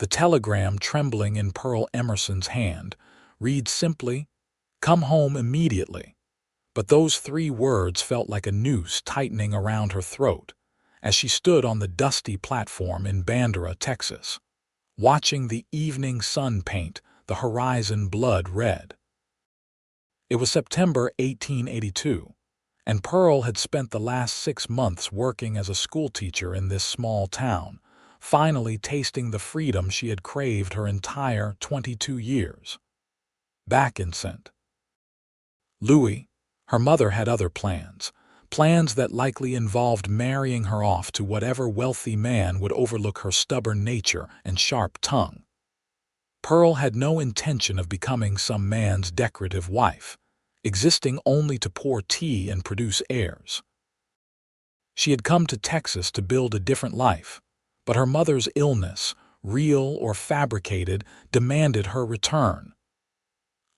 The telegram, trembling in Pearl Emerson's hand, read simply, "Come home immediately." But those 3 words felt like a noose tightening around her throat as she stood on the dusty platform in Bandera, Texas, watching the evening sun paint the horizon blood red. It was September 1882, and Pearl had spent the last 6 months working as a schoolteacher in this small town, finally tasting the freedom she had craved her entire 22 years. Back in St. Louis, her mother had other plans that likely involved marrying her off to whatever wealthy man would overlook her stubborn nature and sharp tongue. Pearl had no intention of becoming some man's decorative wife, existing only to pour tea and produce heirs. She had come to Texas to build a different life, but her mother's illness, real or fabricated, demanded her return.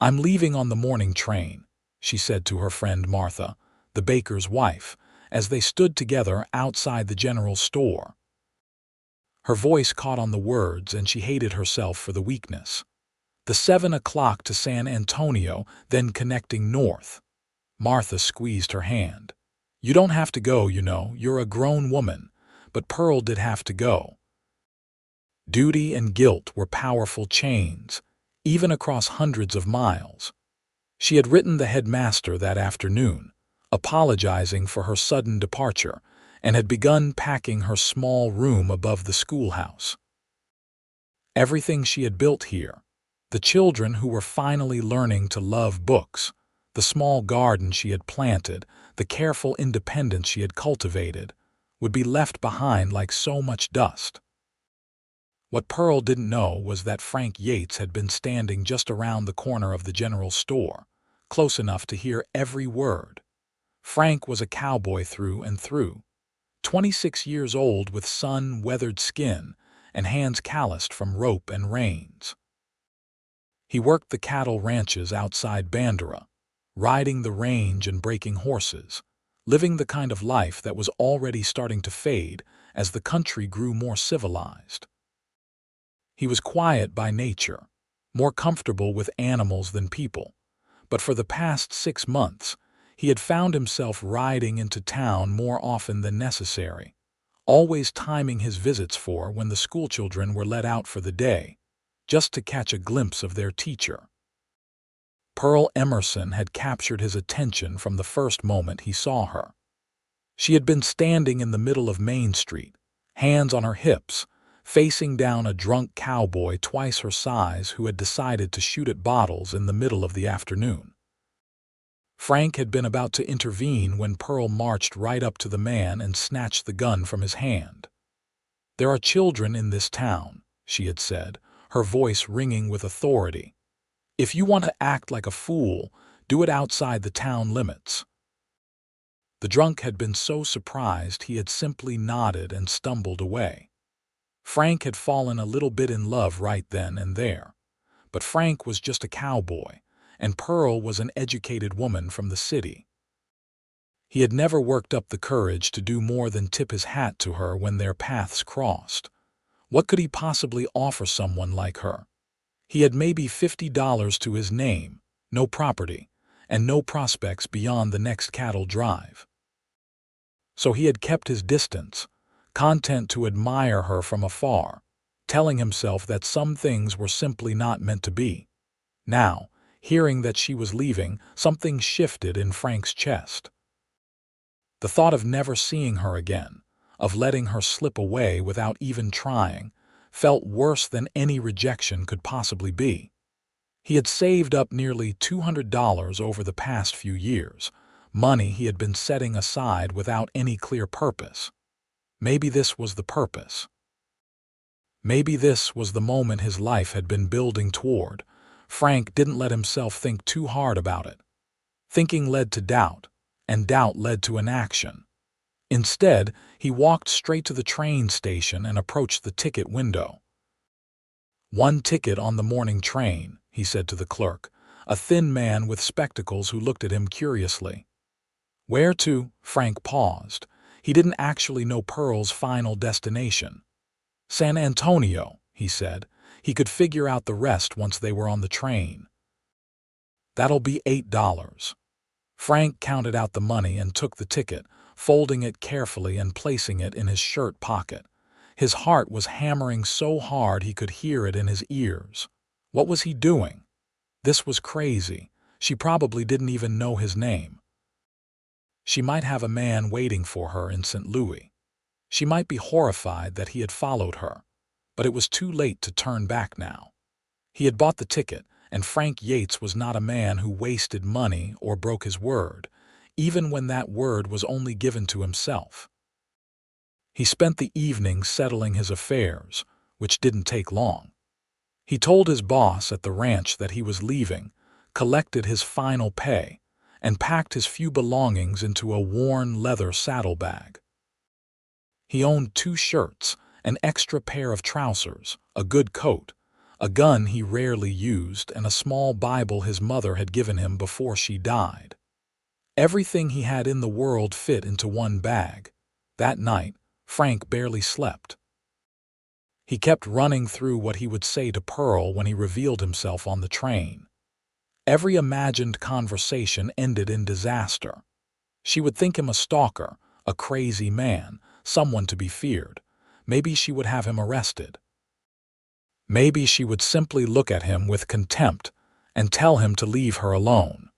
"I'm leaving on the morning train," she said to her friend Martha, the baker's wife, as they stood together outside the general store. Her voice caught on the words, and she hated herself for the weakness. The 7 o'clock to San Antonio, then connecting north. Martha squeezed her hand. "You don't have to go, you know, you're a grown woman." But Pearl did have to go. Duty and guilt were powerful chains, even across hundreds of miles. She had written the headmaster that afternoon, apologizing for her sudden departure, and had begun packing her small room above the schoolhouse. Everything she had built here, the children who were finally learning to love books, the small garden she had planted, the careful independence she had cultivated, would be left behind like so much dust. What Pearl didn't know was that Frank Yates had been standing just around the corner of the general store, close enough to hear every word. Frank was a cowboy through and through, 26 years old with sun-weathered skin and hands calloused from rope and reins. He worked the cattle ranches outside Bandera, riding the range and breaking horses, living the kind of life that was already starting to fade as the country grew more civilized. He was quiet by nature, more comfortable with animals than people, but for the past 6 months, he had found himself riding into town more often than necessary, always timing his visits for when the schoolchildren were let out for the day, just to catch a glimpse of their teacher. Pearl Emerson had captured his attention from the first moment he saw her. She had been standing in the middle of Main Street, hands on her hips, facing down a drunk cowboy twice her size who had decided to shoot at bottles in the middle of the afternoon. Frank had been about to intervene when Pearl marched right up to the man and snatched the gun from his hand. "There are children in this town," she had said, her voice ringing with authority. "If you want to act like a fool, do it outside the town limits." The drunk had been so surprised he had simply nodded and stumbled away. Frank had fallen a little bit in love right then and there, but Frank was just a cowboy, and Pearl was an educated woman from the city. He had never worked up the courage to do more than tip his hat to her when their paths crossed. What could he possibly offer someone like her? He had maybe $50 to his name, no property, and no prospects beyond the next cattle drive. So he had kept his distance, content to admire her from afar, telling himself that some things were simply not meant to be. Now, hearing that she was leaving, something shifted in Frank's chest. The thought of never seeing her again, of letting her slip away without even trying, felt worse than any rejection could possibly be. He had saved up nearly $200 over the past few years, money he had been setting aside without any clear purpose. Maybe this was the purpose. Maybe this was the moment his life had been building toward. Frank didn't let himself think too hard about it. Thinking led to doubt, and doubt led to inaction. Instead, he walked straight to the train station and approached the ticket window. "One ticket on the morning train," he said to the clerk, a thin man with spectacles who looked at him curiously. "Where to?" Frank paused. He didn't actually know Pearl's final destination. "San Antonio," he said. He could figure out the rest once they were on the train. That'll be $8. Frank counted out the money and took the ticket, folding it carefully and placing it in his shirt pocket. His heart was hammering so hard he could hear it in his ears. What was he doing? This was crazy. She probably didn't even know his name. She might have a man waiting for her in St. Louis. She might be horrified that he had followed her, but it was too late to turn back now. He had bought the ticket, and Frank Yates was not a man who wasted money or broke his word, even when that word was only given to himself. He spent the evening settling his affairs, which didn't take long. He told his boss at the ranch that he was leaving, collected his final pay, and packed his few belongings into a worn leather saddlebag. He owned 2 shirts, an extra pair of trousers, a good coat, a gun he rarely used, and a small Bible his mother had given him before she died. Everything he had in the world fit into one bag. That night, Frank barely slept. He kept running through what he would say to Pearl when he revealed himself on the train. Every imagined conversation ended in disaster. She would think him a stalker, a crazy man, someone to be feared. Maybe she would have him arrested. Maybe she would simply look at him with contempt and tell him to leave her alone.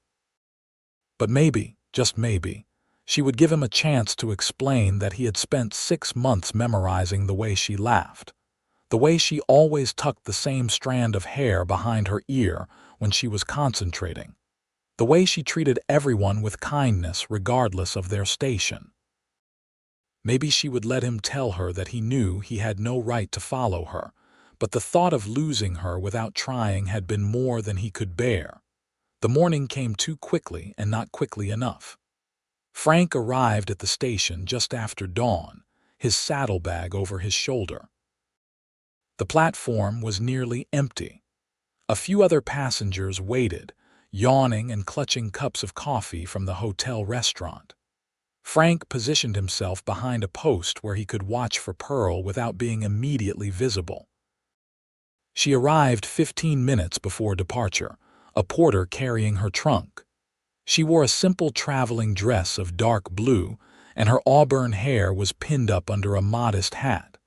But maybe, just maybe, she would give him a chance to explain that he had spent 6 months memorizing the way she laughed, the way she always tucked the same strand of hair behind her ear when she was concentrating, the way she treated everyone with kindness regardless of their station. Maybe she would let him tell her that he knew he had no right to follow her, but the thought of losing her without trying had been more than he could bear. The morning came too quickly and not quickly enough. Frank arrived at the station just after dawn, his saddlebag over his shoulder. The platform was nearly empty. A few other passengers waited, yawning and clutching cups of coffee from the hotel restaurant. Frank positioned himself behind a post where he could watch for Pearl without being immediately visible. She arrived 15 minutes before departure, a porter carrying her trunk. She wore a simple traveling dress of dark blue, and her auburn hair was pinned up under a modest hat.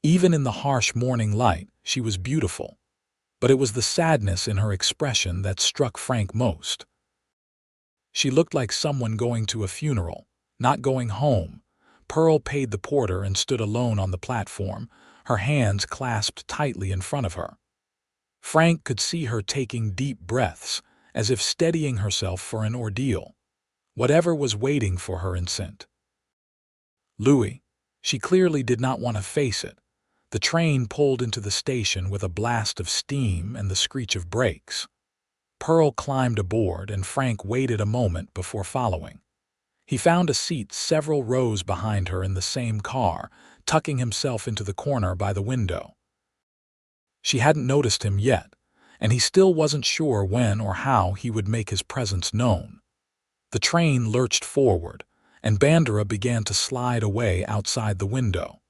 Even in the harsh morning light, she was beautiful. But it was the sadness in her expression that struck Frank most. She looked like someone going to a funeral, not going home. Pearl paid the porter and stood alone on the platform, her hands clasped tightly in front of her. Frank could see her taking deep breaths, as if steadying herself for an ordeal. Whatever was waiting for her in St. Louis, she clearly did not want to face it. The train pulled into the station with a blast of steam and the screech of brakes. Pearl climbed aboard, and Frank waited a moment before following. He found a seat several rows behind her in the same car, tucking himself into the corner by the window. She hadn't noticed him yet, and he still wasn't sure when or how he would make his presence known. The train lurched forward, and Bandera began to slide away outside the window.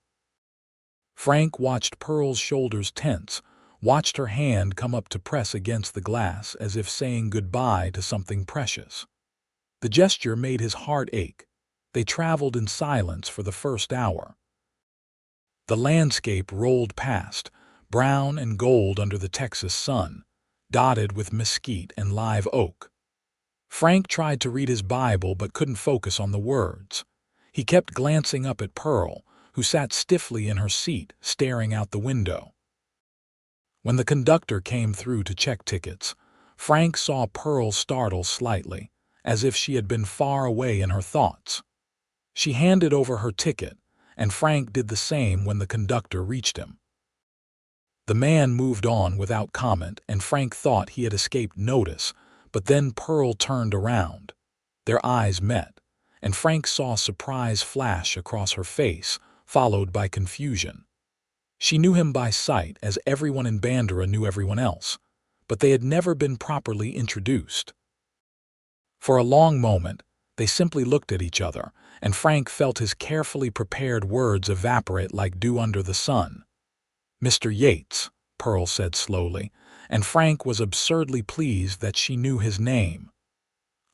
Frank watched Pearl's shoulders tense, watched her hand come up to press against the glass as if saying goodbye to something precious. The gesture made his heart ache. They traveled in silence for the first hour. The landscape rolled past, brown and gold under the Texas sun, dotted with mesquite and live oak. Frank tried to read his Bible but couldn't focus on the words. He kept glancing up at Pearl, who sat stiffly in her seat, staring out the window. When the conductor came through to check tickets, Frank saw Pearl startle slightly, as if she had been far away in her thoughts. She handed over her ticket, and Frank did the same when the conductor reached him. The man moved on without comment, and Frank thought he had escaped notice, but then Pearl turned around. Their eyes met, and Frank saw surprise flash across her face, followed by confusion. She knew him by sight, as everyone in Bandera knew everyone else, but they had never been properly introduced. For a long moment, they simply looked at each other, and Frank felt his carefully prepared words evaporate like dew under the sun. Mr. Yates, Pearl said slowly, and Frank was absurdly pleased that she knew his name.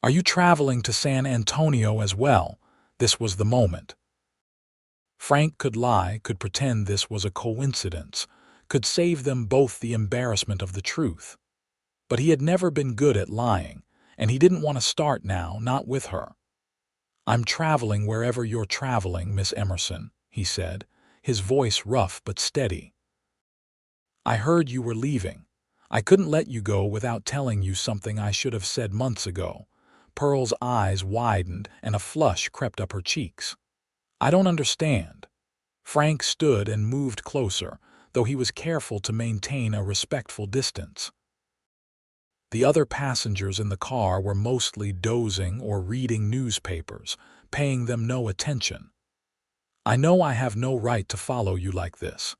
Are you traveling to San Antonio as well? This was the moment. Frank could lie, could pretend this was a coincidence, could save them both the embarrassment of the truth. But he had never been good at lying, and he didn't want to start now, not with her. I'm traveling wherever you're traveling, Miss Emerson, he said, his voice rough but steady. I heard you were leaving. I couldn't let you go without telling you something I should have said months ago. Pearl's eyes widened and a flush crept up her cheeks. I don't understand. Frank stood and moved closer, though he was careful to maintain a respectful distance. The other passengers in the car were mostly dozing or reading newspapers, paying them no attention. I know I have no right to follow you like this.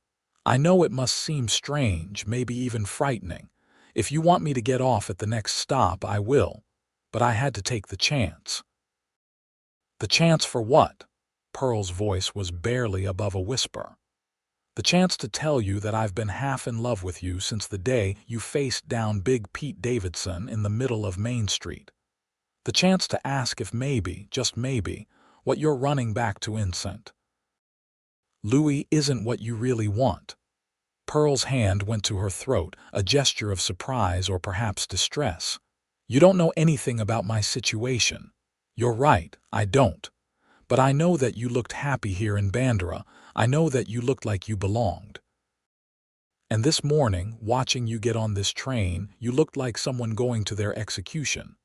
I know it must seem strange, maybe even frightening. If you want me to get off at the next stop, I will. But I had to take the chance. The chance for what? Pearl's voice was barely above a whisper. The chance to tell you that I've been half in love with you since the day you faced down Big Pete Davidson in the middle of Main Street. The chance to ask if maybe, just maybe, what you're running back to Incent. Louis isn't what you really want. Pearl's hand went to her throat, a gesture of surprise or perhaps distress. You don't know anything about my situation. You're right, I don't. But I know that you looked happy here in Bandera. I know that you looked like you belonged. And this morning, watching you get on this train, you looked like someone going to their execution.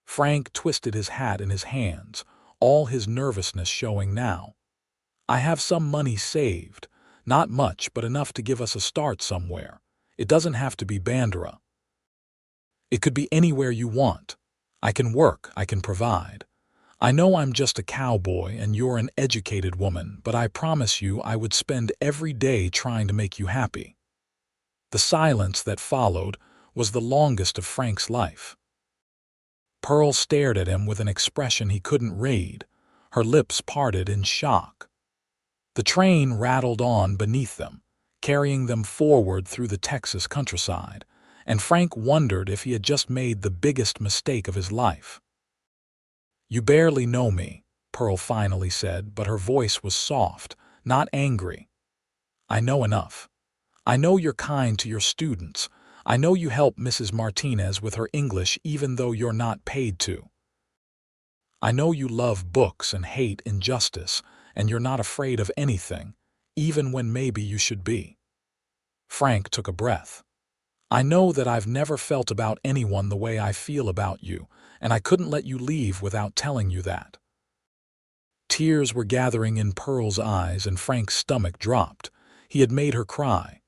Frank twisted his hat in his hands, all his nervousness showing now. I have some money saved. Not much, but enough to give us a start somewhere. It doesn't have to be Bandera. It could be anywhere you want. I can work, I can provide. I know I'm just a cowboy and you're an educated woman, but I promise you I would spend every day trying to make you happy. The silence that followed was the longest of Frank's life. Pearl stared at him with an expression he couldn't read, her lips parted in shock. The train rattled on beneath them, carrying them forward through the Texas countryside, and Frank wondered if he had just made the biggest mistake of his life. You barely know me, Pearl finally said, but her voice was soft, not angry. I know enough. I know you're kind to your students. I know you help Mrs. Martinez with her English even though you're not paid to. I know you love books and hate injustice, and you're not afraid of anything, even when maybe you should be. Frank took a breath. I know that I've never felt about anyone the way I feel about you, and I couldn't let you leave without telling you that. Tears were gathering in Pearl's eyes and Frank's stomach dropped. He had made her cry.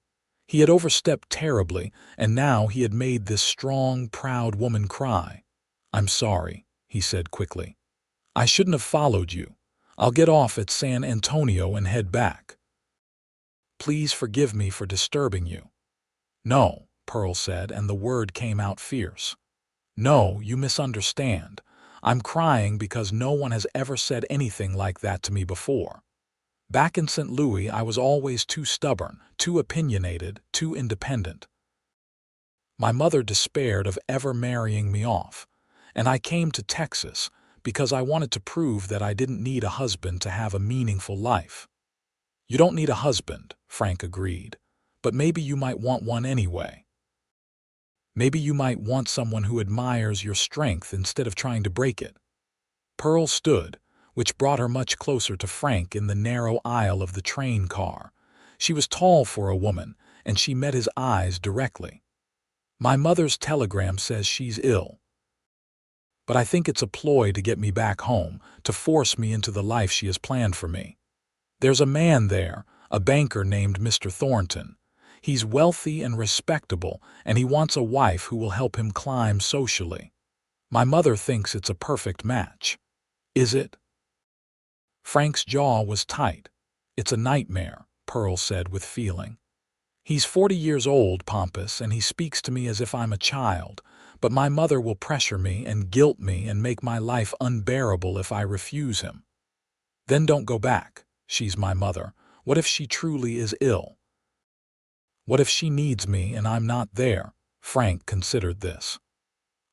He had overstepped terribly, and now he had made this strong, proud woman cry. I'm sorry, he said quickly. I shouldn't have followed you. I'll get off at San Antonio and head back. Please forgive me for disturbing you. No, Pearl said, and the word came out fierce. No, you misunderstand. I'm crying because no one has ever said anything like that to me before. Back in St. Louis, I was always too stubborn, too opinionated, too independent. My mother despaired of ever marrying me off, and I came to Texas because I wanted to prove that I didn't need a husband to have a meaningful life. You don't need a husband, Frank agreed, but maybe you might want one anyway. Maybe you might want someone who admires your strength instead of trying to break it. Pearl stood, which brought her much closer to Frank in the narrow aisle of the train car. She was tall for a woman, and she met his eyes directly. My mother's telegram says she's ill. But I think it's a ploy to get me back home, to force me into the life she has planned for me. There's a man there, a banker named Mr. Thornton. He's wealthy and respectable, and he wants a wife who will help him climb socially. My mother thinks it's a perfect match. Is it? Frank's jaw was tight. It's a nightmare, Pearl said with feeling. He's 40 years old, pompous, and he speaks to me as if I'm a child, but my mother will pressure me and guilt me and make my life unbearable if I refuse him. Then don't go back. She's my mother. What if she truly is ill? What if she needs me and I'm not there? Frank considered this.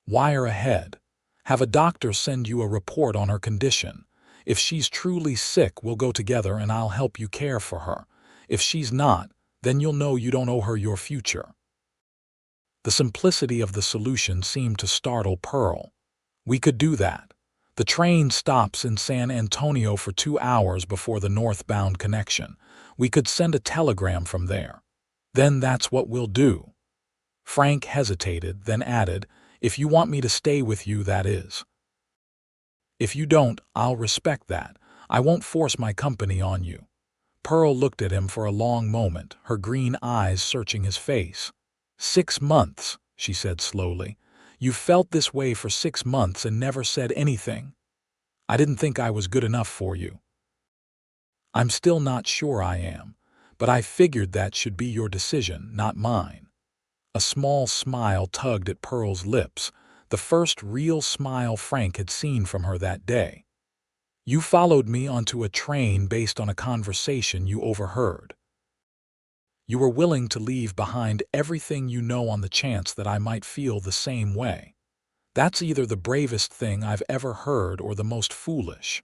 Wire ahead. Have a doctor send you a report on her condition. If she's truly sick, we'll go together and I'll help you care for her. If she's not, then you'll know you don't owe her your future. The simplicity of the solution seemed to startle Pearl. We could do that. The train stops in San Antonio for 2 hours before the northbound connection. We could send a telegram from there. Then that's what we'll do. Frank hesitated, then added, if you want me to stay with you, that is. If you don't, I'll respect that. I won't force my company on you. Pearl looked at him for a long moment, her green eyes searching his face. 6 months, she said slowly. You felt this way for 6 months and never said anything. I didn't think I was good enough for you. I'm still not sure I am, but I figured that should be your decision, not mine. A small smile tugged at Pearl's lips, the first real smile Frank had seen from her that day. You followed me onto a train based on a conversation you overheard. You were willing to leave behind everything you know on the chance that I might feel the same way. That's either the bravest thing I've ever heard or the most foolish.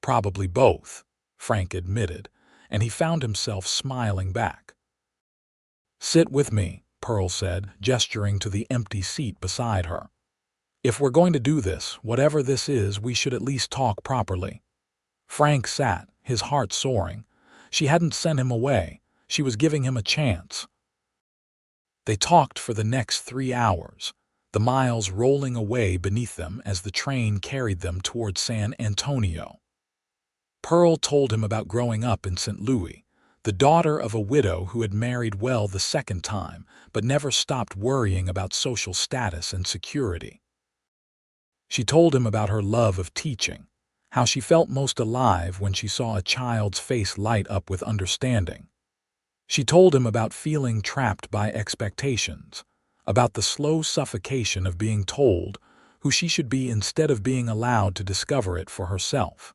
Probably both, Frank admitted, and he found himself smiling back. Sit with me, Pearl said, gesturing to the empty seat beside her. If we're going to do this, whatever this is, we should at least talk properly. Frank sat, his heart soaring. She hadn't sent him away. She was giving him a chance. They talked for the next 3 hours, the miles rolling away beneath them as the train carried them toward San Antonio. Pearl told him about growing up in St. Louis, the daughter of a widow who had married well the second time, but never stopped worrying about social status and security. She told him about her love of teaching, how she felt most alive when she saw a child's face light up with understanding. She told him about feeling trapped by expectations, about the slow suffocation of being told who she should be instead of being allowed to discover it for herself.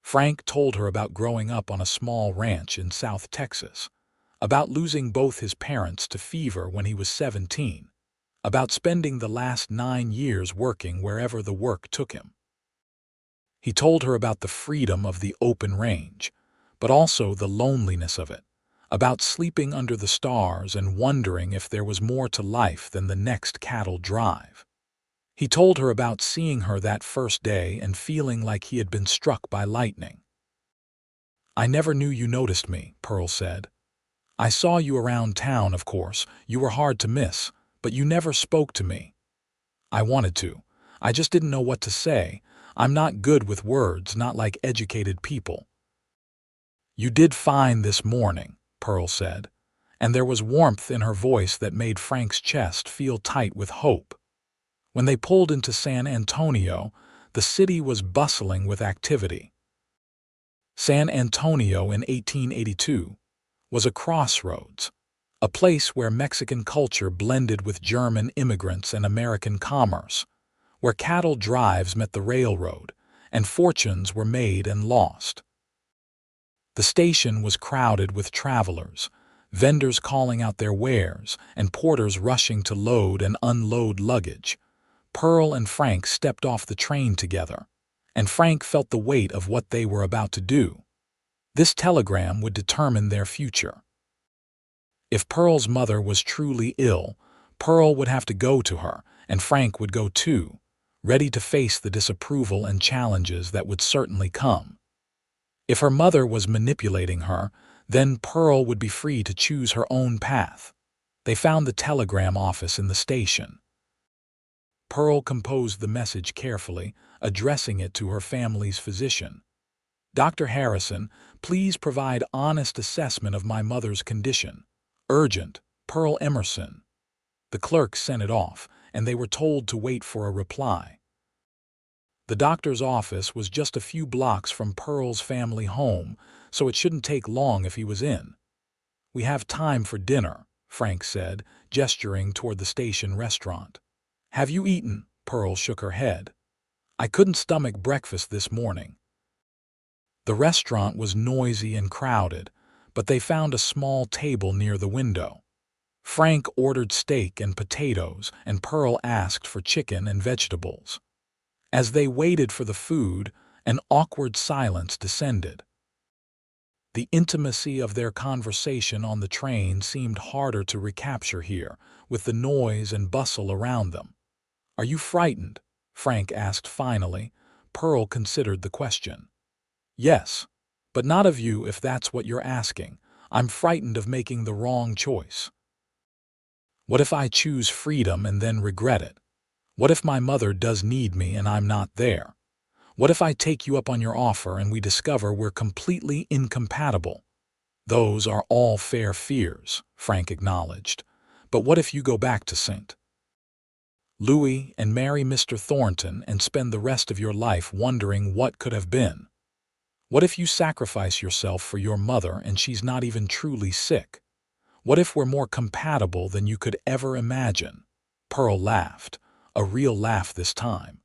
Frank told her about growing up on a small ranch in South Texas, about losing both his parents to fever when he was 17, about spending the last 9 years working wherever the work took him. He told her about the freedom of the open range, but also the loneliness of it, about sleeping under the stars and wondering if there was more to life than the next cattle drive. He told her about seeing her that first day and feeling like he had been struck by lightning. I never knew you noticed me, Pearl said. I saw you around town, of course. You were hard to miss, but you never spoke to me. I wanted to. I just didn't know what to say. I'm not good with words, not like educated people. You did fine this morning, Pearl said, and there was warmth in her voice that made Frank's chest feel tight with hope. When they pulled into San Antonio, the city was bustling with activity. San Antonio in 1882 was a crossroads, a place where Mexican culture blended with German immigrants and American commerce, where cattle drives met the railroad, and fortunes were made and lost. The station was crowded with travelers, vendors calling out their wares, and porters rushing to load and unload luggage. Pearl and Frank stepped off the train together, and Frank felt the weight of what they were about to do. This telegram would determine their future. If Pearl's mother was truly ill, Pearl would have to go to her, and Frank would go too, ready to face the disapproval and challenges that would certainly come. If her mother was manipulating her, then Pearl would be free to choose her own path. They found the telegram office in the station. Pearl composed the message carefully, addressing it to her family's physician. Dr. Harrison, please provide honest assessment of my mother's condition. Urgent, Pearl Emerson. The clerk sent it off, and they were told to wait for a reply. The doctor's office was just a few blocks from Pearl's family home, so it shouldn't take long if he was in. We have time for dinner, Frank said, gesturing toward the station restaurant. Have you eaten? Pearl shook her head. I couldn't stomach breakfast this morning. The restaurant was noisy and crowded, but they found a small table near the window. Frank ordered steak and potatoes, and Pearl asked for chicken and vegetables. As they waited for the food, an awkward silence descended. The intimacy of their conversation on the train seemed harder to recapture here, with the noise and bustle around them. "Are you frightened?" Frank asked finally. Pearl considered the question. "Yes, but not of you if that's what you're asking. I'm frightened of making the wrong choice. What if I choose freedom and then regret it? What if my mother does need me and I'm not there? What if I take you up on your offer and we discover we're completely incompatible?" "Those are all fair fears," Frank acknowledged. "But what if you go back to St. Louis and marry Mr. Thornton and spend the rest of your life wondering what could have been? What if you sacrifice yourself for your mother and she's not even truly sick? What if we're more compatible than you could ever imagine?" Pearl laughed, a real laugh this time.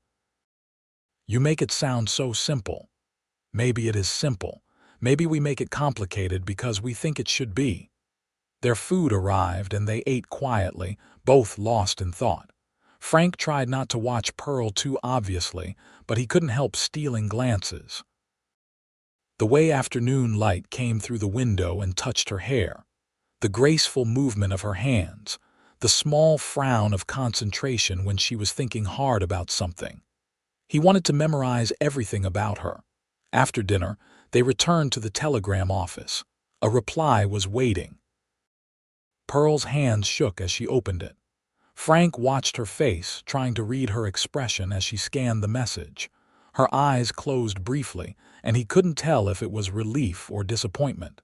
"You make it sound so simple." "Maybe it is simple. Maybe we make it complicated because we think it should be." Their food arrived and they ate quietly, both lost in thought. Frank tried not to watch Pearl too obviously, but he couldn't help stealing glances. The way afternoon light came through the window and touched her hair, the graceful movement of her hands, the small frown of concentration when she was thinking hard about something. He wanted to memorize everything about her. After dinner, they returned to the telegram office. A reply was waiting. Pearl's hands shook as she opened it. Frank watched her face, trying to read her expression as she scanned the message. Her eyes closed briefly, and he couldn't tell if it was relief or disappointment.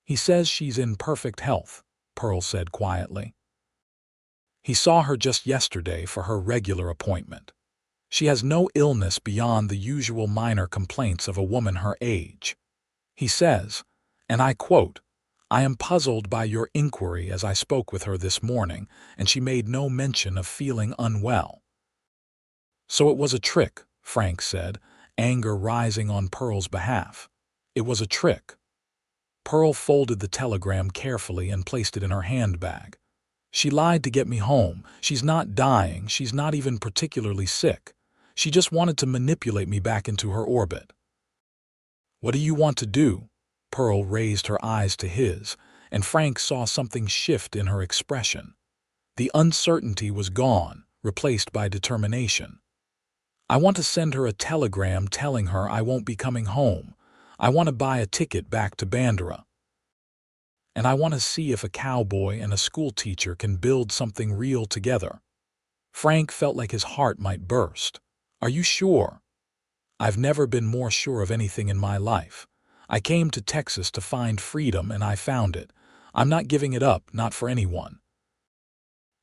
"He says she's in perfect health," Pearl said quietly. "He saw her just yesterday for her regular appointment. She has no illness beyond the usual minor complaints of a woman her age. He says, and I quote, 'I am puzzled by your inquiry as I spoke with her this morning, and she made no mention of feeling unwell.'" "So it was a trick," Frank said, anger rising on Pearl's behalf. "It was a trick." Pearl folded the telegram carefully and placed it in her handbag. "She lied to get me home. She's not dying. She's not even particularly sick. She just wanted to manipulate me back into her orbit." "What do you want to do?" Pearl raised her eyes to his, and Frank saw something shift in her expression. The uncertainty was gone, replaced by determination. "I want to send her a telegram telling her I won't be coming home. I want to buy a ticket back to Bandera. And I want to see if a cowboy and a schoolteacher can build something real together." Frank felt like his heart might burst. "Are you sure?" "I've never been more sure of anything in my life. I came to Texas to find freedom and I found it. I'm not giving it up, not for anyone.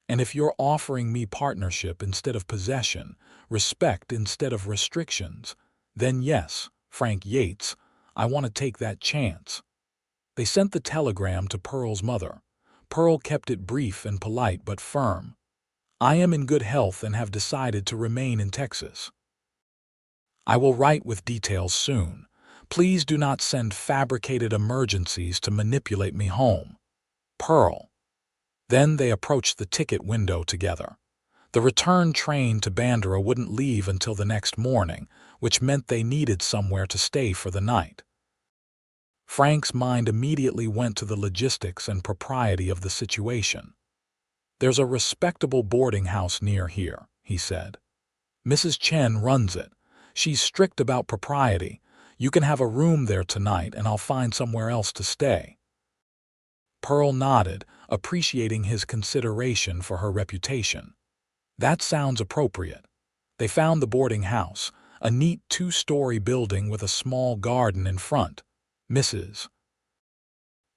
And if you're offering me partnership instead of possession, respect instead of restrictions, then yes, Frank Yates, I want to take that chance." They sent the telegram to Pearl's mother. Pearl kept it brief and polite but firm. "I am in good health and have decided to remain in Texas. I will write with details soon. Please do not send fabricated emergencies to manipulate me home. Pearl." Then they approached the ticket window together. The return train to Bandera wouldn't leave until the next morning, which meant they needed somewhere to stay for the night. Frank's mind immediately went to the logistics and propriety of the situation. "There's a respectable boarding house near here," he said. "Mrs. Chen runs it. She's strict about propriety. You can have a room there tonight and I'll find somewhere else to stay." Pearl nodded, appreciating his consideration for her reputation. "That sounds appropriate." They found the boarding house, a neat two-story building with a small garden in front. Mrs.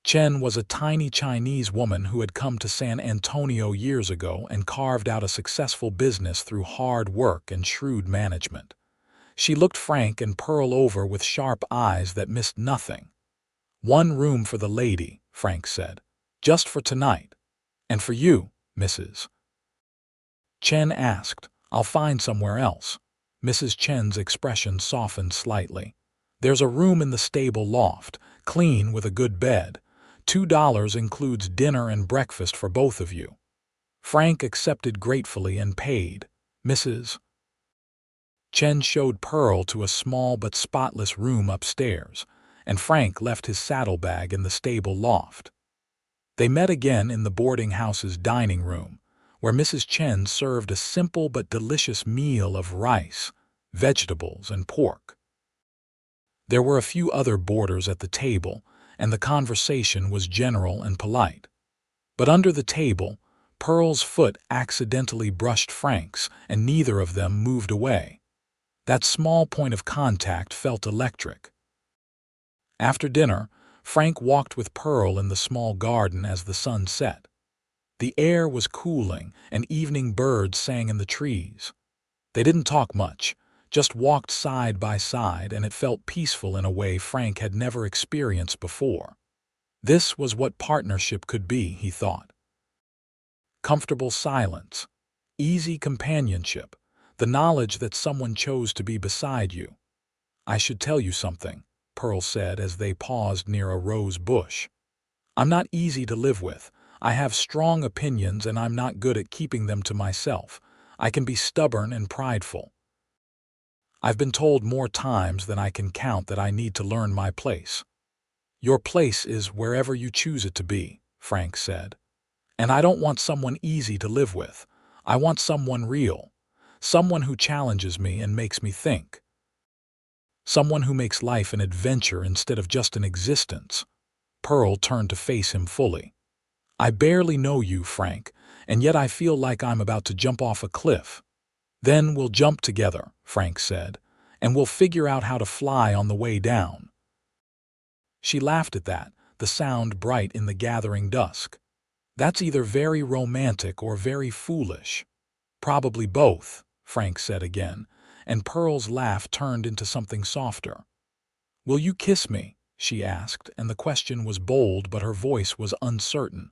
Chen was a tiny Chinese woman who had come to San Antonio years ago and carved out a successful business through hard work and shrewd management. She looked Frank and Pearl over with sharp eyes that missed nothing. "One room for the lady," Frank said. "Just for tonight." "And for you, Mrs. Chen asked. "I'll find somewhere else." Mrs. Chen's expression softened slightly. "There's a room in the stable loft, clean with a good bed. $2 includes dinner and breakfast for both of you." Frank accepted gratefully and paid. Mrs. Chen showed Pearl to a small but spotless room upstairs, and Frank left his saddlebag in the stable loft. They met again in the boarding house's dining room, where Mrs. Chen served a simple but delicious meal of rice, vegetables, and pork. There were a few other boarders at the table, and the conversation was general and polite. But under the table, Pearl's foot accidentally brushed Frank's, and neither of them moved away. That small point of contact felt electric. After dinner, Frank walked with Pearl in the small garden as the sun set. The air was cooling, and evening birds sang in the trees. They didn't talk much, just walked side by side, and it felt peaceful in a way Frank had never experienced before. This was what partnership could be, he thought. Comfortable silence, easy companionship, the knowledge that someone chose to be beside you. "I should tell you something," Pearl said as they paused near a rose bush. "I'm not easy to live with. I have strong opinions and I'm not good at keeping them to myself. I can be stubborn and prideful. I've been told more times than I can count that I need to learn my place." "Your place is wherever you choose it to be," Frank said. "And I don't want someone easy to live with. I want someone real. Someone who challenges me and makes me think. Someone who makes life an adventure instead of just an existence." Pearl turned to face him fully. "I barely know you, Frank, and yet I feel like I'm about to jump off a cliff." "Then we'll jump together," Frank said, "and we'll figure out how to fly on the way down." She laughed at that, the sound bright in the gathering dusk. "That's either very romantic or very foolish." "Probably both," Frank said again, and Pearl's laugh turned into something softer. "Will you kiss me?" she asked, and the question was bold, but her voice was uncertain.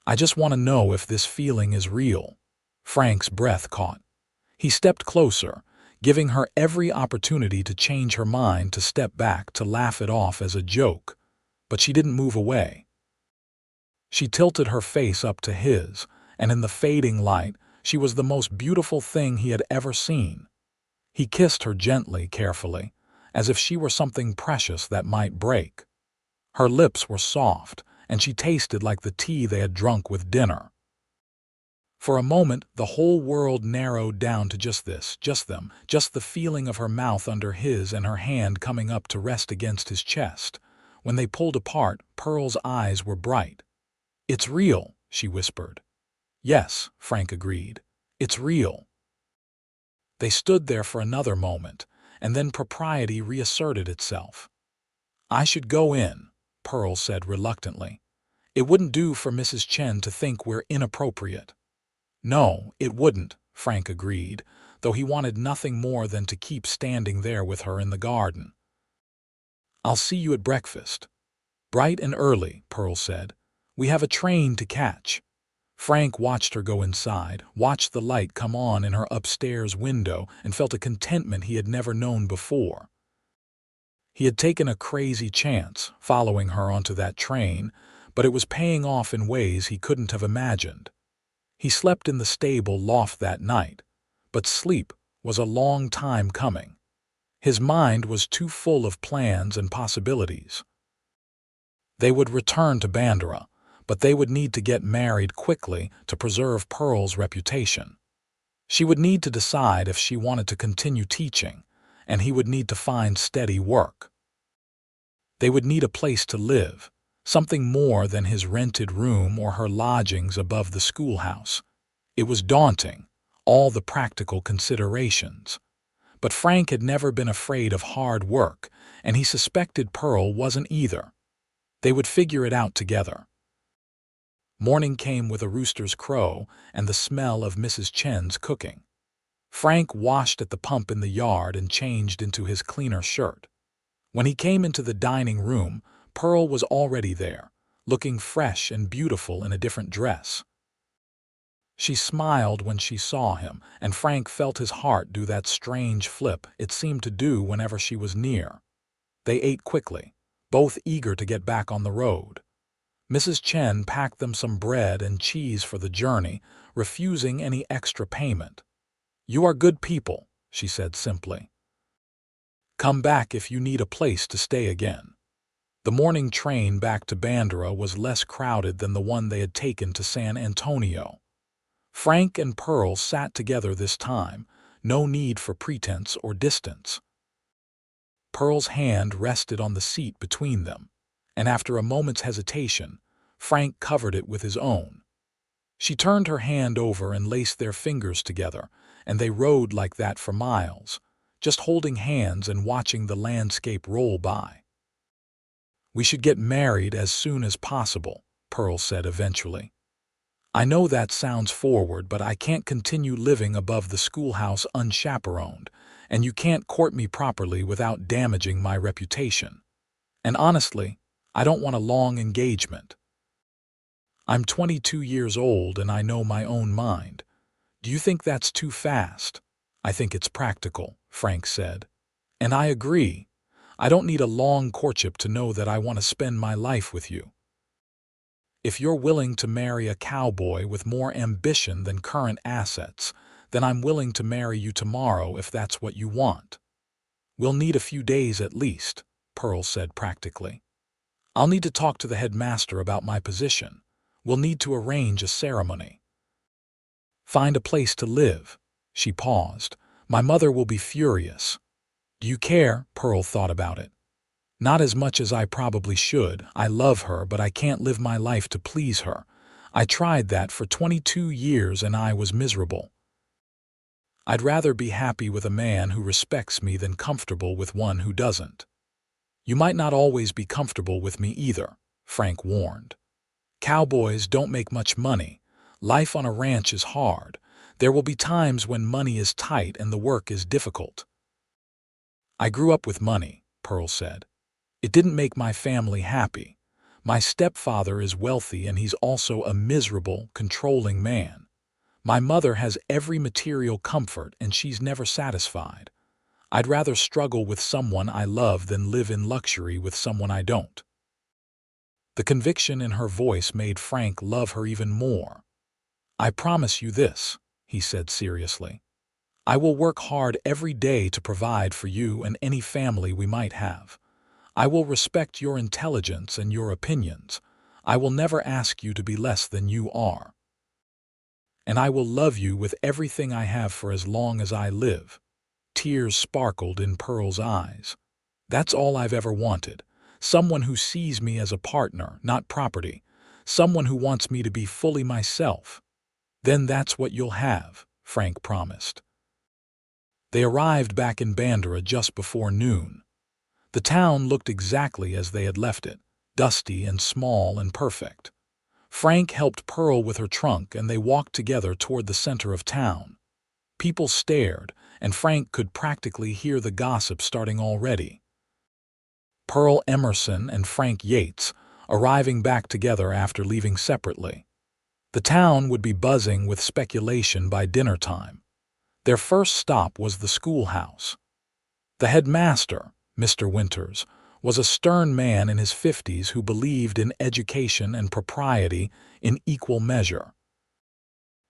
"I just want to know if this feeling is real." Frank's breath caught. He stepped closer, giving her every opportunity to change her mind, to step back, to laugh it off as a joke. But she didn't move away. She tilted her face up to his, and in the fading light, she was the most beautiful thing he had ever seen. He kissed her gently, carefully, as if she were something precious that might break. Her lips were soft, and she tasted like the tea they had drunk with dinner. For a moment, the whole world narrowed down to just this, just them, just the feeling of her mouth under his and her hand coming up to rest against his chest. When they pulled apart, Pearl's eyes were bright. "It's real," she whispered. "Yes," Frank agreed. "It's real." They stood there for another moment, and then propriety reasserted itself. "I should go in," Pearl said reluctantly. "It wouldn't do for Mrs. Chen to think we're inappropriate." "No, it wouldn't," Frank agreed, though he wanted nothing more than to keep standing there with her in the garden. "I'll see you at breakfast." "Bright and early," Pearl said. "We have a train to catch." Frank watched her go inside, watched the light come on in her upstairs window, and felt a contentment he had never known before. He had taken a crazy chance, following her onto that train, but it was paying off in ways he couldn't have imagined. He slept in the stable loft that night, but sleep was a long time coming. His mind was too full of plans and possibilities. They would return to Bandera, but they would need to get married quickly to preserve Pearl's reputation. She would need to decide if she wanted to continue teaching, and he would need to find steady work. They would need a place to live, something more than his rented room or her lodgings above the schoolhouse. It was daunting, all the practical considerations. But Frank had never been afraid of hard work, and he suspected Pearl wasn't either. They would figure it out together. Morning came with a rooster's crow and the smell of Mrs. Chen's cooking. Frank washed at the pump in the yard and changed into his cleaner shirt. When he came into the dining room, Pearl was already there, looking fresh and beautiful in a different dress. She smiled when she saw him, and Frank felt his heart do that strange flip it seemed to do whenever she was near. They ate quickly, both eager to get back on the road. Mrs. Chen packed them some bread and cheese for the journey, refusing any extra payment. "You are good people," she said simply. "Come back if you need a place to stay again." The morning train back to Bandera was less crowded than the one they had taken to San Antonio. Frank and Pearl sat together this time, no need for pretense or distance. Pearl's hand rested on the seat between them, and after a moment's hesitation, Frank covered it with his own. She turned her hand over and laced their fingers together, and they rode like that for miles, just holding hands and watching the landscape roll by. "We should get married as soon as possible," Pearl said eventually. "I know that sounds forward, but I can't continue living above the schoolhouse unchaperoned, and you can't court me properly without damaging my reputation. And honestly, I don't want a long engagement. I'm 22 years old and I know my own mind. Do you think that's too fast?" "I think it's practical," Frank said. "And I agree. I don't need a long courtship to know that I want to spend my life with you. If you're willing to marry a cowboy with more ambition than current assets, then I'm willing to marry you tomorrow if that's what you want." "We'll need a few days at least," Pearl said practically. "I'll need to talk to the headmaster about my position. We'll need to arrange a ceremony. Find a place to live." She paused. "My mother will be furious." "Do you care?" Pearl thought about it. "Not as much as I probably should. I love her, but I can't live my life to please her. I tried that for 22 years and I was miserable. I'd rather be happy with a man who respects me than comfortable with one who doesn't." "You might not always be comfortable with me either," Frank warned. "Cowboys don't make much money. Life on a ranch is hard. There will be times when money is tight and the work is difficult." "I grew up with money," Pearl said. "It didn't make my family happy. My stepfather is wealthy and he's also a miserable, controlling man. My mother has every material comfort and she's never satisfied. I'd rather struggle with someone I love than live in luxury with someone I don't." The conviction in her voice made Frank love her even more. "I promise you this," he said seriously. "I will work hard every day to provide for you and any family we might have. I will respect your intelligence and your opinions. I will never ask you to be less than you are. And I will love you with everything I have for as long as I live." Tears sparkled in Pearl's eyes. "That's all I've ever wanted. Someone who sees me as a partner, not property. Someone who wants me to be fully myself." "Then that's what you'll have," Frank promised. They arrived back in Bandera just before noon. The town looked exactly as they had left it, dusty and small and perfect. Frank helped Pearl with her trunk and they walked together toward the center of town. People stared, and Frank could practically hear the gossip starting already. Pearl Emerson and Frank Yates, arriving back together after leaving separately. The town would be buzzing with speculation by dinner time. Their first stop was the schoolhouse. The headmaster, Mr. Winters, was a stern man in his 50s who believed in education and propriety in equal measure.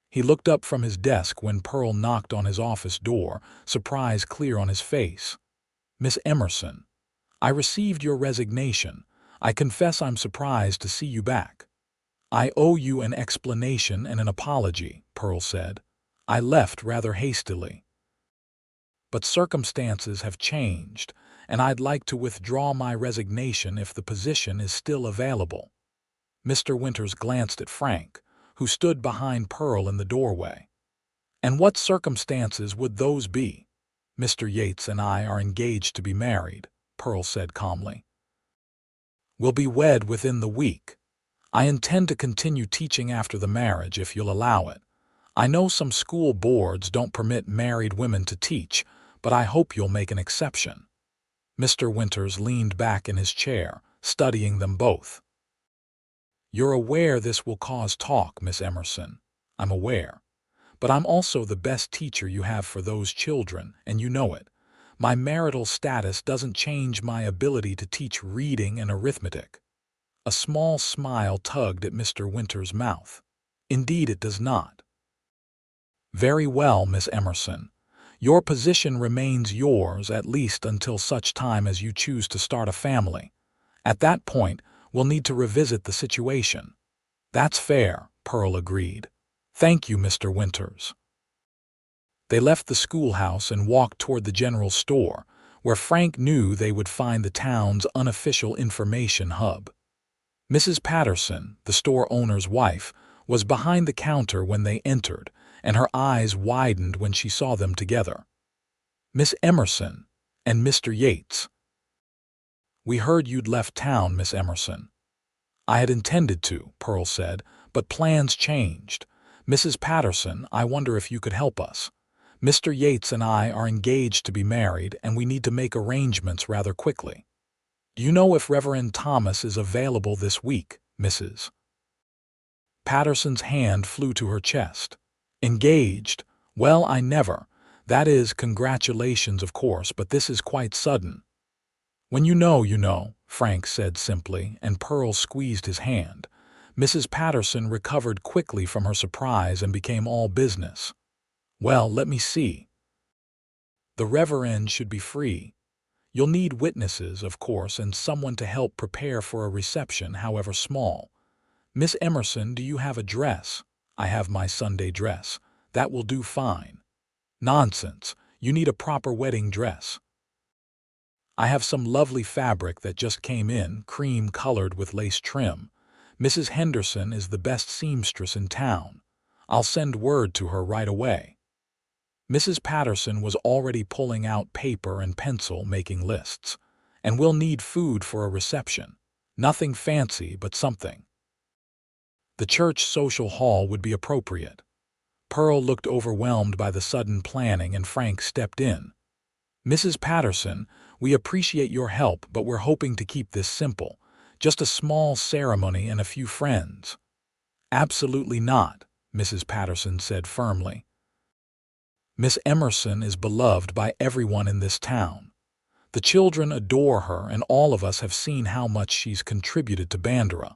He looked up from his desk when Pearl knocked on his office door, surprise clear on his face. "Miss Emerson, I received your resignation. I confess I'm surprised to see you back." "I owe you an explanation and an apology," Pearl said. "I left rather hastily. But circumstances have changed, and I'd like to withdraw my resignation if the position is still available." Mr. Winters glanced at Frank, who stood behind Pearl in the doorway. "And what circumstances would those be?" "Mr. Yates and I are engaged to be married," Pearl said calmly. "We'll be wed within the week. I intend to continue teaching after the marriage if you'll allow it. I know some school boards don't permit married women to teach, but I hope you'll make an exception." Mr. Winters leaned back in his chair, studying them both. "You're aware this will cause talk, Miss Emerson." "I'm aware. But I'm also the best teacher you have for those children, and you know it. My marital status doesn't change my ability to teach reading and arithmetic." A small smile tugged at Mr. Winter's mouth. Indeed it does not. Very well, Miss Emerson. Your position remains yours at least until such time as you choose to start a family. At that point, we'll need to revisit the situation. That's fair, Pearl agreed. Thank you, Mr. Winters. They left the schoolhouse and walked toward the general store, where Frank knew they would find the town's unofficial information hub. Mrs. Patterson, the store owner's wife, was behind the counter when they entered, and her eyes widened when she saw them together. Miss Emerson and Mr. Yates. We heard you'd left town, Miss Emerson. I had intended to, Pearl said, but plans changed. Mrs. Patterson, I wonder if you could help us. Mr. Yates and I are engaged to be married, and we need to make arrangements rather quickly. Do you know if Reverend Thomas is available this week, Mrs. Patterson's hand flew to her chest. Engaged? Well, I never. That is, congratulations, of course, but this is quite sudden. When you know, Frank said simply, and Pearl squeezed his hand. Mrs. Patterson recovered quickly from her surprise and became all business. Well, let me see. The Reverend should be free. You'll need witnesses, of course, and someone to help prepare for a reception, however small. Miss Emerson, do you have a dress? I have my Sunday dress. That will do fine. Nonsense. You need a proper wedding dress. I have some lovely fabric that just came in, cream-colored with lace trim. Mrs. Henderson is the best seamstress in town. I'll send word to her right away. Mrs. Patterson was already pulling out paper and pencil, making lists. And we'll need food for a reception. Nothing fancy, but something. The church social hall would be appropriate. Pearl looked overwhelmed by the sudden planning, and Frank stepped in. Mrs. Patterson, we appreciate your help, but we're hoping to keep this simple. Just a small ceremony and a few friends. Absolutely not, Mrs. Patterson said firmly. Miss Emerson is beloved by everyone in this town. The children adore her, and all of us have seen how much she's contributed to Bandera.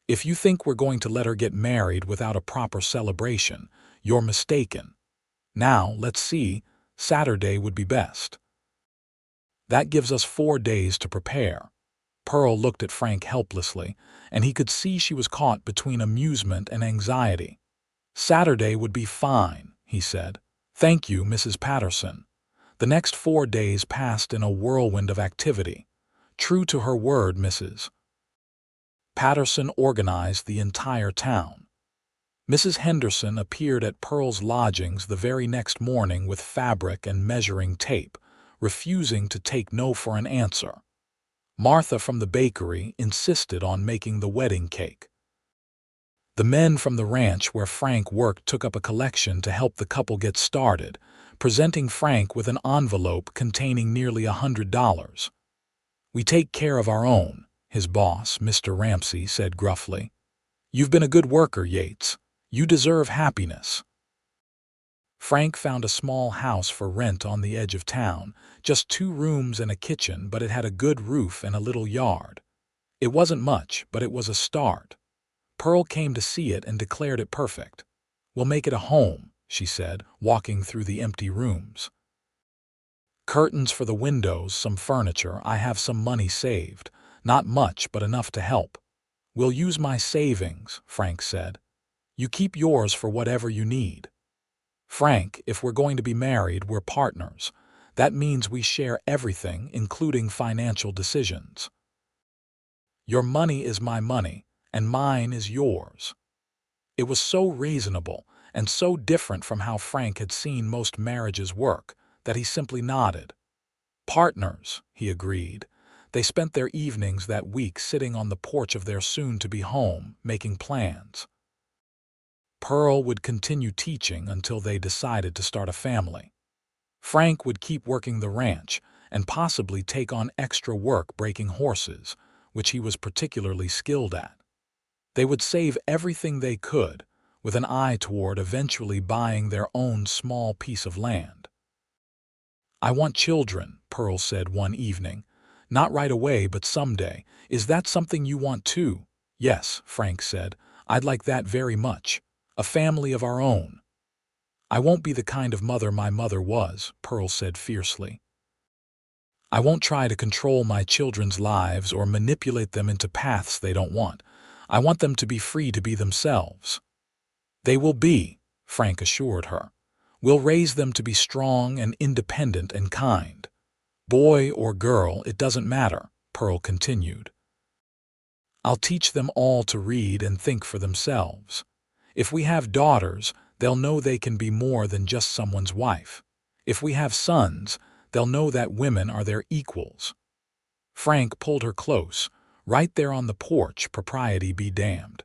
If you think we're going to let her get married without a proper celebration, you're mistaken. Now, let's see, Saturday would be best. That gives us 4 days to prepare. Pearl looked at Frank helplessly, and he could see she was caught between amusement and anxiety. Saturday would be fine, he said. Thank you, Mrs. Patterson. The next 4 days passed in a whirlwind of activity. True to her word, Mrs. Patterson organized the entire town. Mrs. Henderson appeared at Pearl's lodgings the very next morning with fabric and measuring tape, refusing to take no for an answer. Martha from the bakery insisted on making the wedding cake. The men from the ranch where Frank worked took up a collection to help the couple get started, presenting Frank with an envelope containing nearly $100. We take care of our own, his boss, Mr. Ramsey, said gruffly. You've been a good worker, Yates. You deserve happiness. Frank found a small house for rent on the edge of town, just 2 rooms and a kitchen, but it had a good roof and a little yard. It wasn't much, but it was a start. Pearl came to see it and declared it perfect. We'll make it a home, she said, walking through the empty rooms. Curtains for the windows, some furniture, I have some money saved. Not much, but enough to help. We'll use my savings, Frank said. You keep yours for whatever you need. Frank, if we're going to be married, we're partners. That means we share everything, including financial decisions. Your money is my money, and mine is yours. It was so reasonable and so different from how Frank had seen most marriages work that he simply nodded. Partners, he agreed. They spent their evenings that week sitting on the porch of their soon-to-be home, making plans. Pearl would continue teaching until they decided to start a family. Frank would keep working the ranch and possibly take on extra work breaking horses, which he was particularly skilled at. They would save everything they could, with an eye toward eventually buying their own small piece of land. I want children, Pearl said one evening. Not right away, but someday. Is that something you want too? Yes, Frank said. I'd like that very much. A family of our own. I won't be the kind of mother my mother was, Pearl said fiercely. I won't try to control my children's lives or manipulate them into paths they don't want. I want them to be free to be themselves. They will be, Frank assured her. We'll raise them to be strong and independent and kind. Boy or girl, it doesn't matter, Pearl continued. I'll teach them all to read and think for themselves. If we have daughters, they'll know they can be more than just someone's wife. If we have sons, they'll know that women are their equals. Frank pulled her close, right there on the porch, propriety be damned.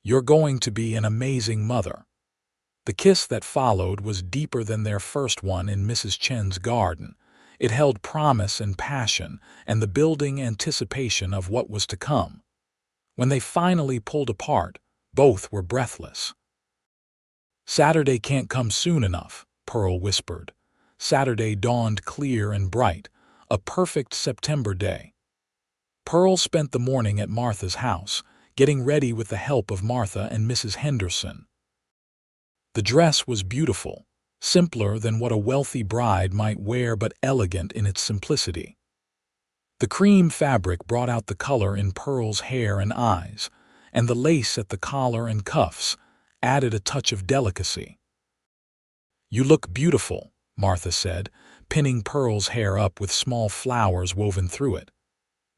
You're going to be an amazing mother. The kiss that followed was deeper than their first one in Mrs. Chen's garden. It held promise and passion and the building anticipation of what was to come. When they finally pulled apart, both were breathless. Saturday can't come soon enough, Pearl whispered. Saturday dawned clear and bright, a perfect September day. Pearl spent the morning at Martha's house, getting ready with the help of Martha and Mrs. Henderson. The dress was beautiful, simpler than what a wealthy bride might wear but elegant in its simplicity. The cream fabric brought out the color in Pearl's hair and eyes, and the lace at the collar and cuffs added a touch of delicacy. You look beautiful, Martha said, pinning Pearl's hair up with small flowers woven through it.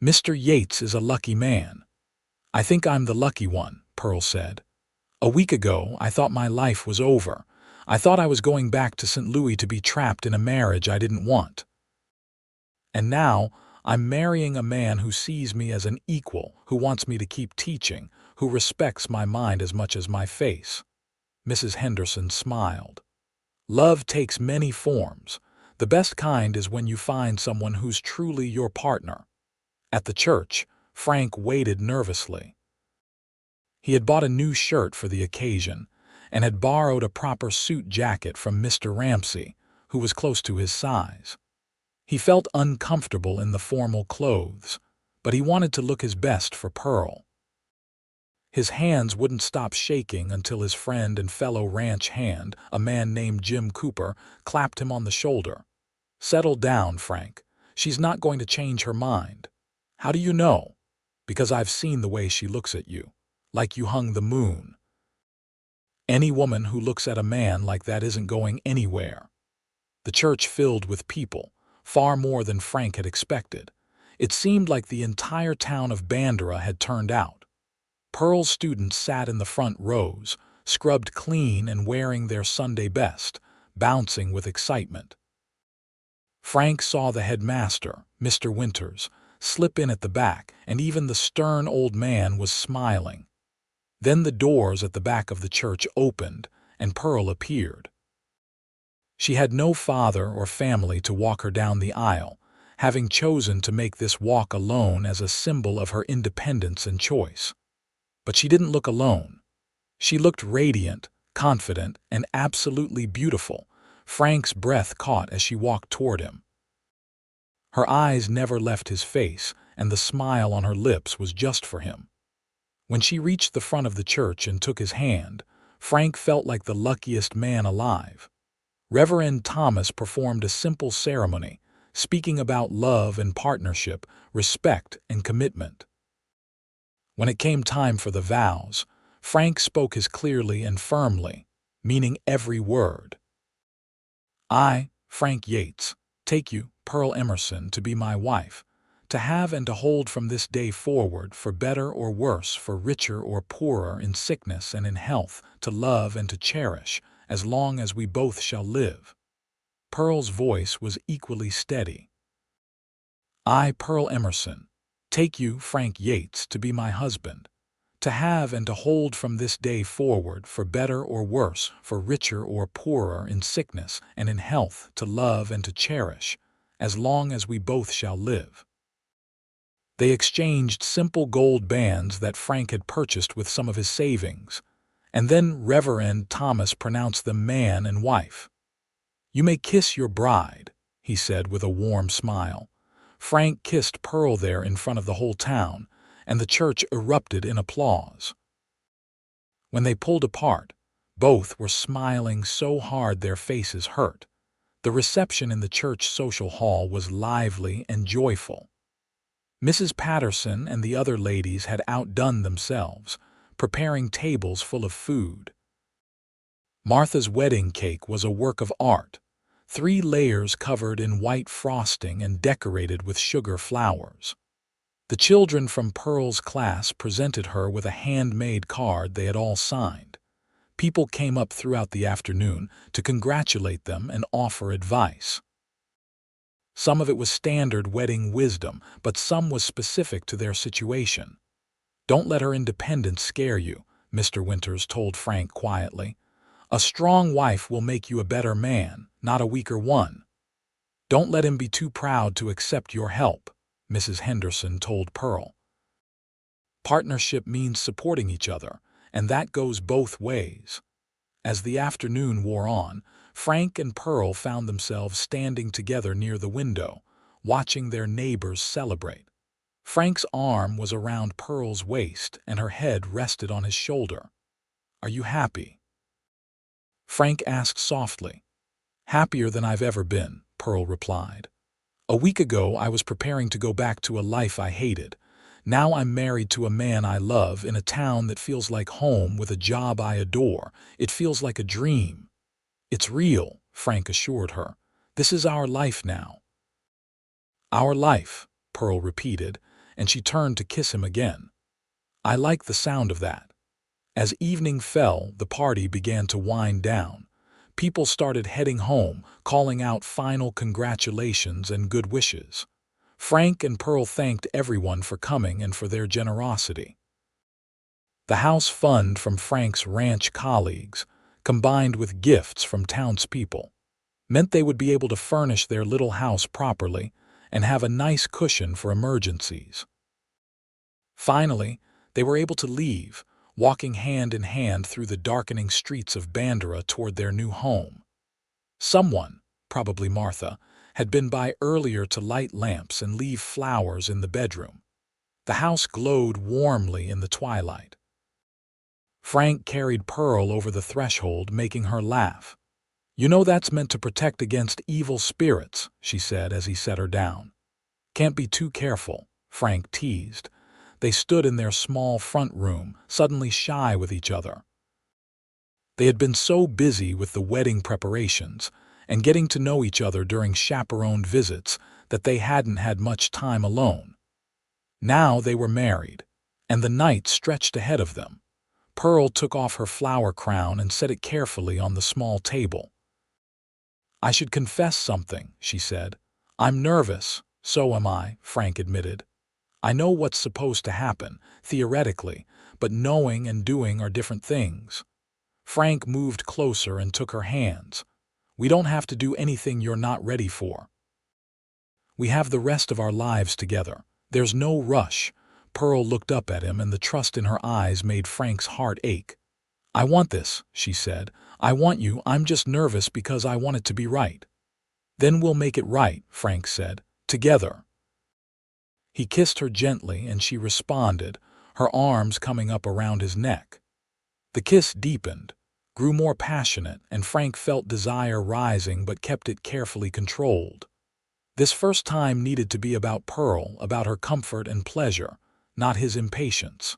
Mr. Yates is a lucky man. I think I'm the lucky one, Pearl said. A week ago, I thought my life was over. I thought I was going back to St. Louis to be trapped in a marriage I didn't want. And now, I'm marrying a man who sees me as an equal, who wants me to keep teaching, who respects my mind as much as my face. Mrs. Henderson smiled. Love takes many forms. The best kind is when you find someone who's truly your partner. At the church, Frank waited nervously. He had bought a new shirt for the occasion and had borrowed a proper suit jacket from Mr. Ramsey, who was close to his size. He felt uncomfortable in the formal clothes, but he wanted to look his best for Pearl. His hands wouldn't stop shaking until his friend and fellow ranch hand, a man named Jim Cooper, clapped him on the shoulder. Settle down, Frank. She's not going to change her mind. How do you know? Because I've seen the way she looks at you. Like you hung the moon. Any woman who looks at a man like that isn't going anywhere. The church filled with people, far more than Frank had expected. It seemed like the entire town of Bandera had turned out. Pearl's students sat in the front rows, scrubbed clean and wearing their Sunday best, bouncing with excitement. Frank saw the headmaster, Mr. Winters, slip in at the back, and even the stern old man was smiling. Then the doors at the back of the church opened, and Pearl appeared. She had no father or family to walk her down the aisle, having chosen to make this walk alone as a symbol of her independence and choice. But she didn't look alone. She looked radiant, confident, and absolutely beautiful. Frank's breath caught as she walked toward him. Her eyes never left his face, and the smile on her lips was just for him. When she reached the front of the church and took his hand, Frank felt like the luckiest man alive. Reverend Thomas performed a simple ceremony, speaking about love and partnership, respect and commitment. When it came time for the vows, Frank spoke as clearly and firmly, meaning every word. I, Frank Yates, take you, Pearl Emerson, to be my wife, to have and to hold from this day forward, for better or worse, for richer or poorer, in sickness and in health, to love and to cherish, as long as we both shall live. Pearl's voice was equally steady. I, Pearl Emerson, take you, Frank Yates, to be my husband, to have and to hold from this day forward, for better or worse, for richer or poorer, in sickness and in health, to love and to cherish, as long as we both shall live. They exchanged simple gold bands that Frank had purchased with some of his savings, and then Reverend Thomas pronounced them man and wife. You may kiss your bride, he said with a warm smile. Frank kissed Pearl there in front of the whole town, and the church erupted in applause. When they pulled apart, both were smiling so hard their faces hurt. The reception in the church social hall was lively and joyful. Mrs. Patterson and the other ladies had outdone themselves, preparing tables full of food. Martha's wedding cake was a work of art, 3 layers covered in white frosting and decorated with sugar flowers. The children from Pearl's class presented her with a handmade card they had all signed. People came up throughout the afternoon to congratulate them and offer advice. Some of it was standard wedding wisdom, but some was specific to their situation. "Don't let her independence scare you," Mr. Winters told Frank quietly. "A strong wife will make you a better man, not a weaker one." "Don't let him be too proud to accept your help," Mrs. Henderson told Pearl. "Partnership means supporting each other, and that goes both ways." As the afternoon wore on, Frank and Pearl found themselves standing together near the window, watching their neighbors celebrate. Frank's arm was around Pearl's waist and her head rested on his shoulder. "Are you happy?" Frank asked softly. "Happier than I've ever been," Pearl replied. "A week ago I was preparing to go back to a life I hated. Now I'm married to a man I love in a town that feels like home with a job I adore. It feels like a dream." "It's real," Frank assured her. "This is our life now." "Our life," Pearl repeated, and she turned to kiss him again. "I like the sound of that." As evening fell, the party began to wind down. People started heading home, calling out final congratulations and good wishes. Frank and Pearl thanked everyone for coming and for their generosity. The house fund from Frank's ranch colleagues, combined with gifts from townspeople, meant they would be able to furnish their little house properly and have a nice cushion for emergencies. Finally, they were able to leave, walking hand in hand through the darkening streets of Bandera toward their new home. Someone, probably Martha, had been by earlier to light lamps and leave flowers in the bedroom. The house glowed warmly in the twilight. Frank carried Pearl over the threshold, making her laugh. "You know that's meant to protect against evil spirits," she said as he set her down. "Can't be too careful," Frank teased. They stood in their small front room, suddenly shy with each other. They had been so busy with the wedding preparations and getting to know each other during chaperoned visits that they hadn't had much time alone. Now they were married, and the night stretched ahead of them. Pearl took off her flower crown and set it carefully on the small table. "I should confess something," she said. "I'm nervous." "So am I," Frank admitted. "I know what's supposed to happen, theoretically, but knowing and doing are different things." Frank moved closer and took her hands. "We don't have to do anything you're not ready for. We have the rest of our lives together. There's no rush." Pearl looked up at him, and the trust in her eyes made Frank's heart ache. "I want this," she said. "I want you. I'm just nervous because I want it to be right." "Then we'll make it right," Frank said. "Together." He kissed her gently, and she responded, her arms coming up around his neck. The kiss deepened, grew more passionate, and Frank felt desire rising but kept it carefully controlled. This first time needed to be about Pearl, about her comfort and pleasure, not his impatience.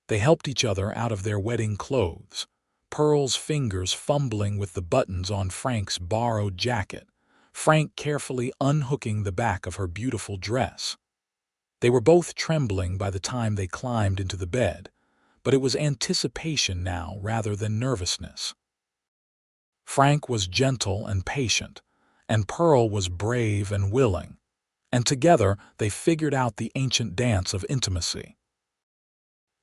They helped each other out of their wedding clothes, Pearl's fingers fumbling with the buttons on Frank's borrowed jacket, Frank carefully unhooking the back of her beautiful dress. They were both trembling by the time they climbed into the bed, but it was anticipation now rather than nervousness. Frank was gentle and patient, and Pearl was brave and willing, and together they figured out the ancient dance of intimacy.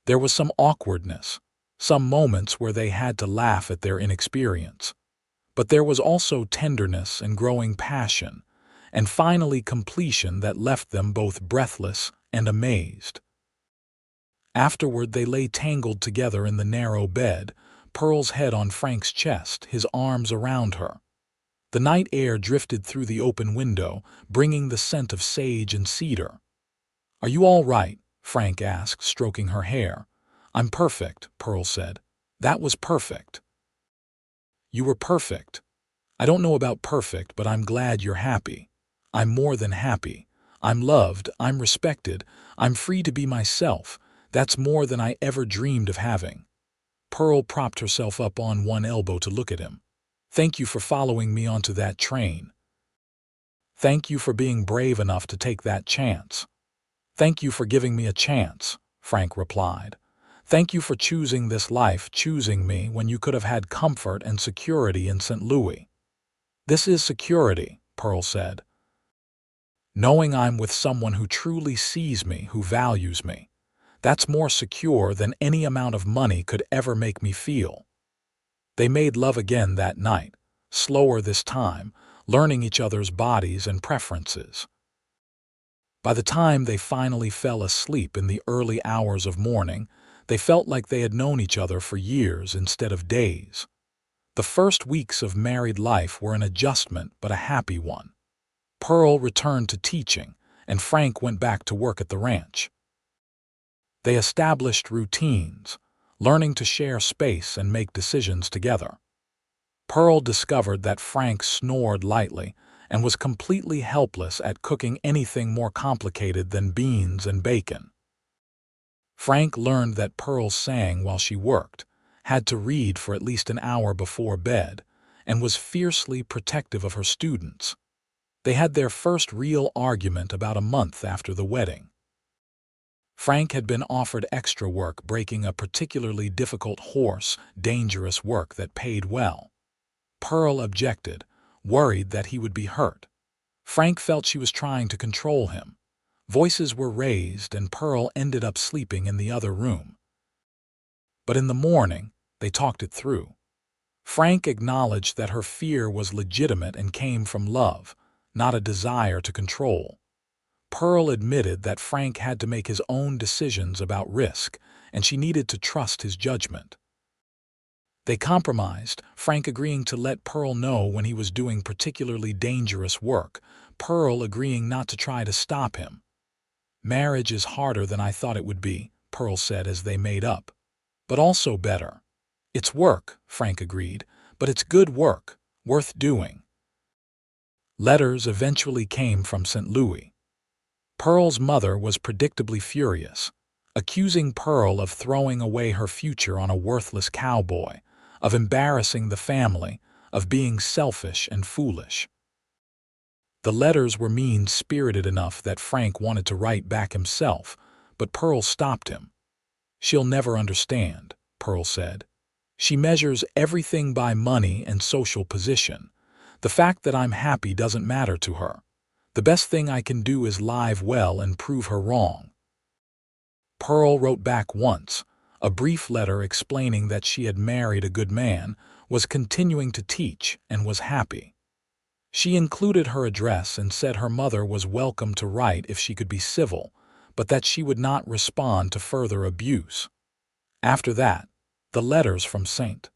There was some awkwardness, some moments where they had to laugh at their inexperience, but there was also tenderness and growing passion, and finally completion that left them both breathless and amazed. Afterward they lay tangled together in the narrow bed, Pearl's head on Frank's chest, his arms around her. The night air drifted through the open window, bringing the scent of sage and cedar. "Are you all right?" Frank asked, stroking her hair. "I'm perfect," Pearl said. "That was perfect." "You were perfect. I don't know about perfect, but I'm glad you're happy. I'm more than happy. I'm loved, I'm respected, I'm free to be myself. That's more than I ever dreamed of having." Pearl propped herself up on one elbow to look at him. "Thank you for following me onto that train. Thank you for being brave enough to take that chance." "Thank you for giving me a chance," Frank replied. "Thank you for choosing this life, choosing me when you could have had comfort and security in St. Louis." "This is security," Pearl said. "Knowing I'm with someone who truly sees me, who values me. That's more secure than any amount of money could ever make me feel." They made love again that night, slower this time, learning each other's bodies and preferences. By the time they finally fell asleep in the early hours of morning, they felt like they had known each other for years instead of days. The first weeks of married life were an adjustment, but a happy one. Pearl returned to teaching, and Frank went back to work at the ranch. They established routines, learning to share space and make decisions together. Pearl discovered that Frank snored lightly and was completely helpless at cooking anything more complicated than beans and bacon. Frank learned that Pearl sang while she worked, had to read for at least an hour before bed, and was fiercely protective of her students. They had their first real argument about a month after the wedding. Frank had been offered extra work breaking a particularly difficult horse, dangerous work that paid well. Pearl objected, worried that he would be hurt. Frank felt she was trying to control him. Voices were raised, and Pearl ended up sleeping in the other room. But in the morning, they talked it through. Frank acknowledged that her fear was legitimate and came from love, not a desire to control. Pearl admitted that Frank had to make his own decisions about risk, and she needed to trust his judgment. They compromised, Frank agreeing to let Pearl know when he was doing particularly dangerous work, Pearl agreeing not to try to stop him. "Marriage is harder than I thought it would be," Pearl said as they made up. "But also better." "It's work," Frank agreed, "but it's good work, worth doing." Letters eventually came from St. Louis. Pearl's mother was predictably furious, accusing Pearl of throwing away her future on a worthless cowboy, of embarrassing the family, of being selfish and foolish. The letters were mean-spirited enough that Frank wanted to write back himself, but Pearl stopped him. "She'll never understand," Pearl said. "She measures everything by money and social position. The fact that I'm happy doesn't matter to her. The best thing I can do is lie well and prove her wrong." Pearl wrote back once, a brief letter explaining that she had married a good man, was continuing to teach, and was happy. She included her address and said her mother was welcome to write if she could be civil, but that she would not respond to further abuse. After that, the letters from St.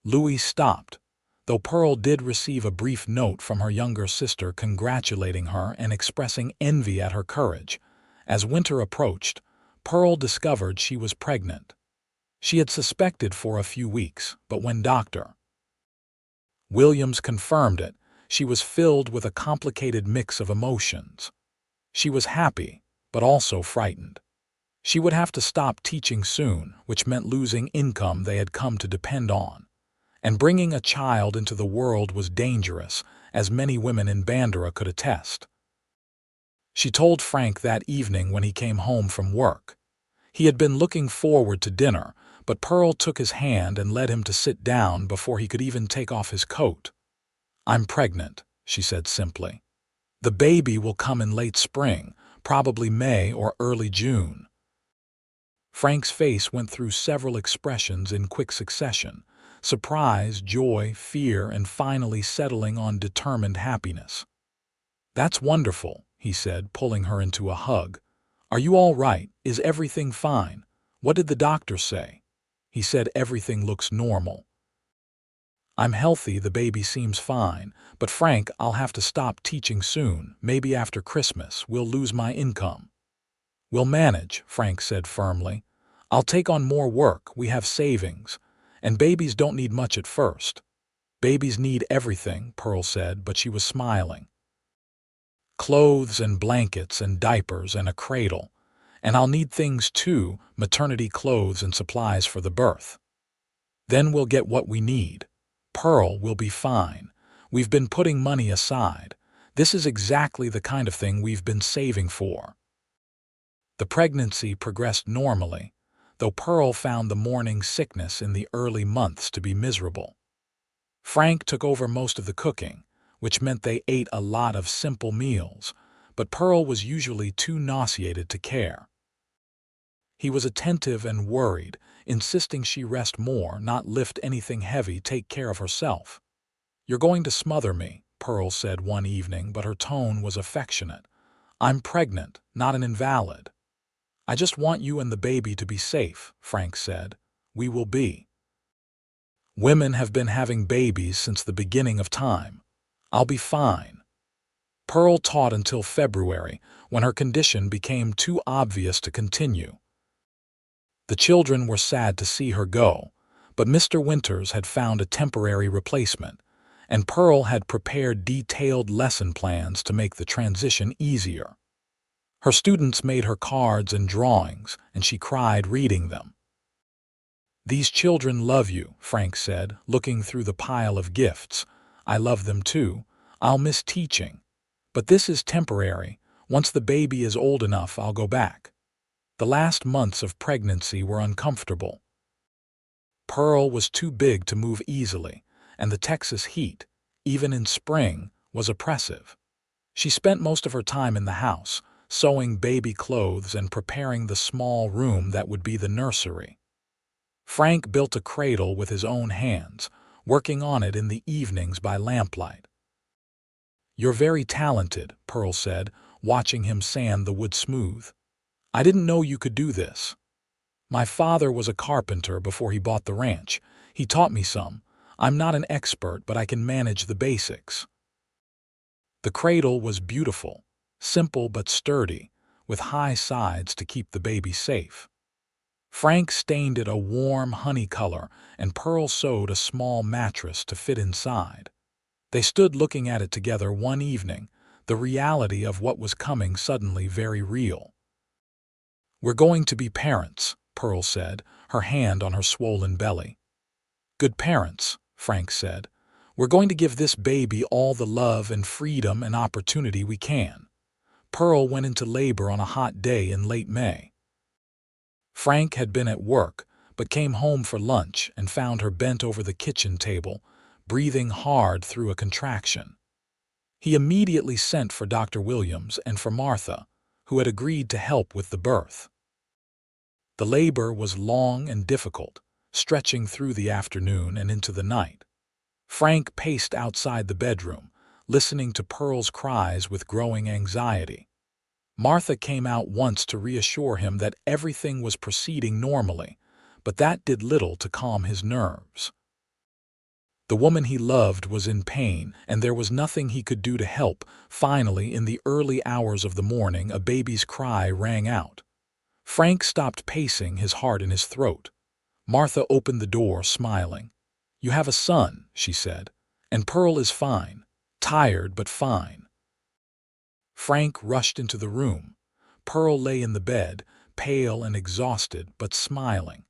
Louis stopped, though Pearl did receive a brief note from her younger sister congratulating her and expressing envy at her courage. As winter approached, Pearl discovered she was pregnant. She had suspected for a few weeks, but when Dr. Williams confirmed it, she was filled with a complicated mix of emotions. She was happy, but also frightened. She would have to stop teaching soon, which meant losing income they had come to depend on. And bringing a child into the world was dangerous, as many women in Bandera could attest. She told Frank that evening when he came home from work. He had been looking forward to dinner, but Pearl took his hand and led him to sit down before he could even take off his coat. "I'm pregnant," she said simply. "The baby will come in late spring, probably May or early June." Frank's face went through several expressions in quick succession: surprise, joy, fear, and finally settling on determined happiness. "That's wonderful," he said, pulling her into a hug. "Are you all right? Is everything fine? What did the doctor say?" "He said everything looks normal." I'm healthy, the baby seems fine, but Frank, I'll have to stop teaching soon, maybe after Christmas. We'll lose my income. We'll manage, Frank said firmly. I'll take on more work, we have savings, and babies don't need much at first. Babies need everything, Pearl said, but she was smiling. Clothes and blankets and diapers and a cradle. And I'll need things too, maternity clothes and supplies for the birth. Then we'll get what we need. Pearl will be fine. We've been putting money aside. This is exactly the kind of thing we've been saving for. The pregnancy progressed normally, though Pearl found the morning sickness in the early months to be miserable. Frank took over most of the cooking, which meant they ate a lot of simple meals, but Pearl was usually too nauseated to care. He was attentive and worried, insisting she rest more, not lift anything heavy, take care of herself. "You're going to smother me," Pearl said one evening, but her tone was affectionate. "I'm pregnant, not an invalid." "I just want you and the baby to be safe," Frank said. "We will be. Women have been having babies since the beginning of time. I'll be fine." Pearl taught until February, when her condition became too obvious to continue. The children were sad to see her go, but Mr. Winters had found a temporary replacement, and Pearl had prepared detailed lesson plans to make the transition easier. Her students made her cards and drawings, and she cried reading them. "These children love you," Frank said, looking through the pile of gifts. "I love them too. I'll miss teaching. But this is temporary. Once the baby is old enough, I'll go back." The last months of pregnancy were uncomfortable. Pearl was too big to move easily, and the Texas heat, even in spring, was oppressive. She spent most of her time in the house, sewing baby clothes and preparing the small room that would be the nursery. Frank built a cradle with his own hands, working on it in the evenings by lamplight. "You're very talented," Pearl said, watching him sand the wood smooth. "I didn't know you could do this. My father was a carpenter before he bought the ranch. He taught me some. I'm not an expert, but I can manage the basics." The cradle was beautiful, simple but sturdy, with high sides to keep the baby safe. Frank stained it a warm honey color, and Pearl sewed a small mattress to fit inside. They stood looking at it together one evening, the reality of what was coming suddenly very real. "We're going to be parents," Pearl said, her hand on her swollen belly. "Good parents," Frank said. "We're going to give this baby all the love and freedom and opportunity we can." Pearl went into labor on a hot day in late May. Frank had been at work, but came home for lunch and found her bent over the kitchen table, breathing hard through a contraction. He immediately sent for Dr. Williams and for Martha, who had agreed to help with the birth. The labor was long and difficult, stretching through the afternoon and into the night. Frank paced outside the bedroom, listening to Pearl's cries with growing anxiety. Martha came out once to reassure him that everything was proceeding normally, but that did little to calm his nerves. The woman he loved was in pain, and there was nothing he could do to help. Finally, in the early hours of the morning, a baby's cry rang out. Frank stopped pacing, his heart in his throat. Martha opened the door, smiling. "You have a son," she said, "and Pearl is fine. Tired, but fine." Frank rushed into the room. Pearl lay in the bed, pale and exhausted, but smiling.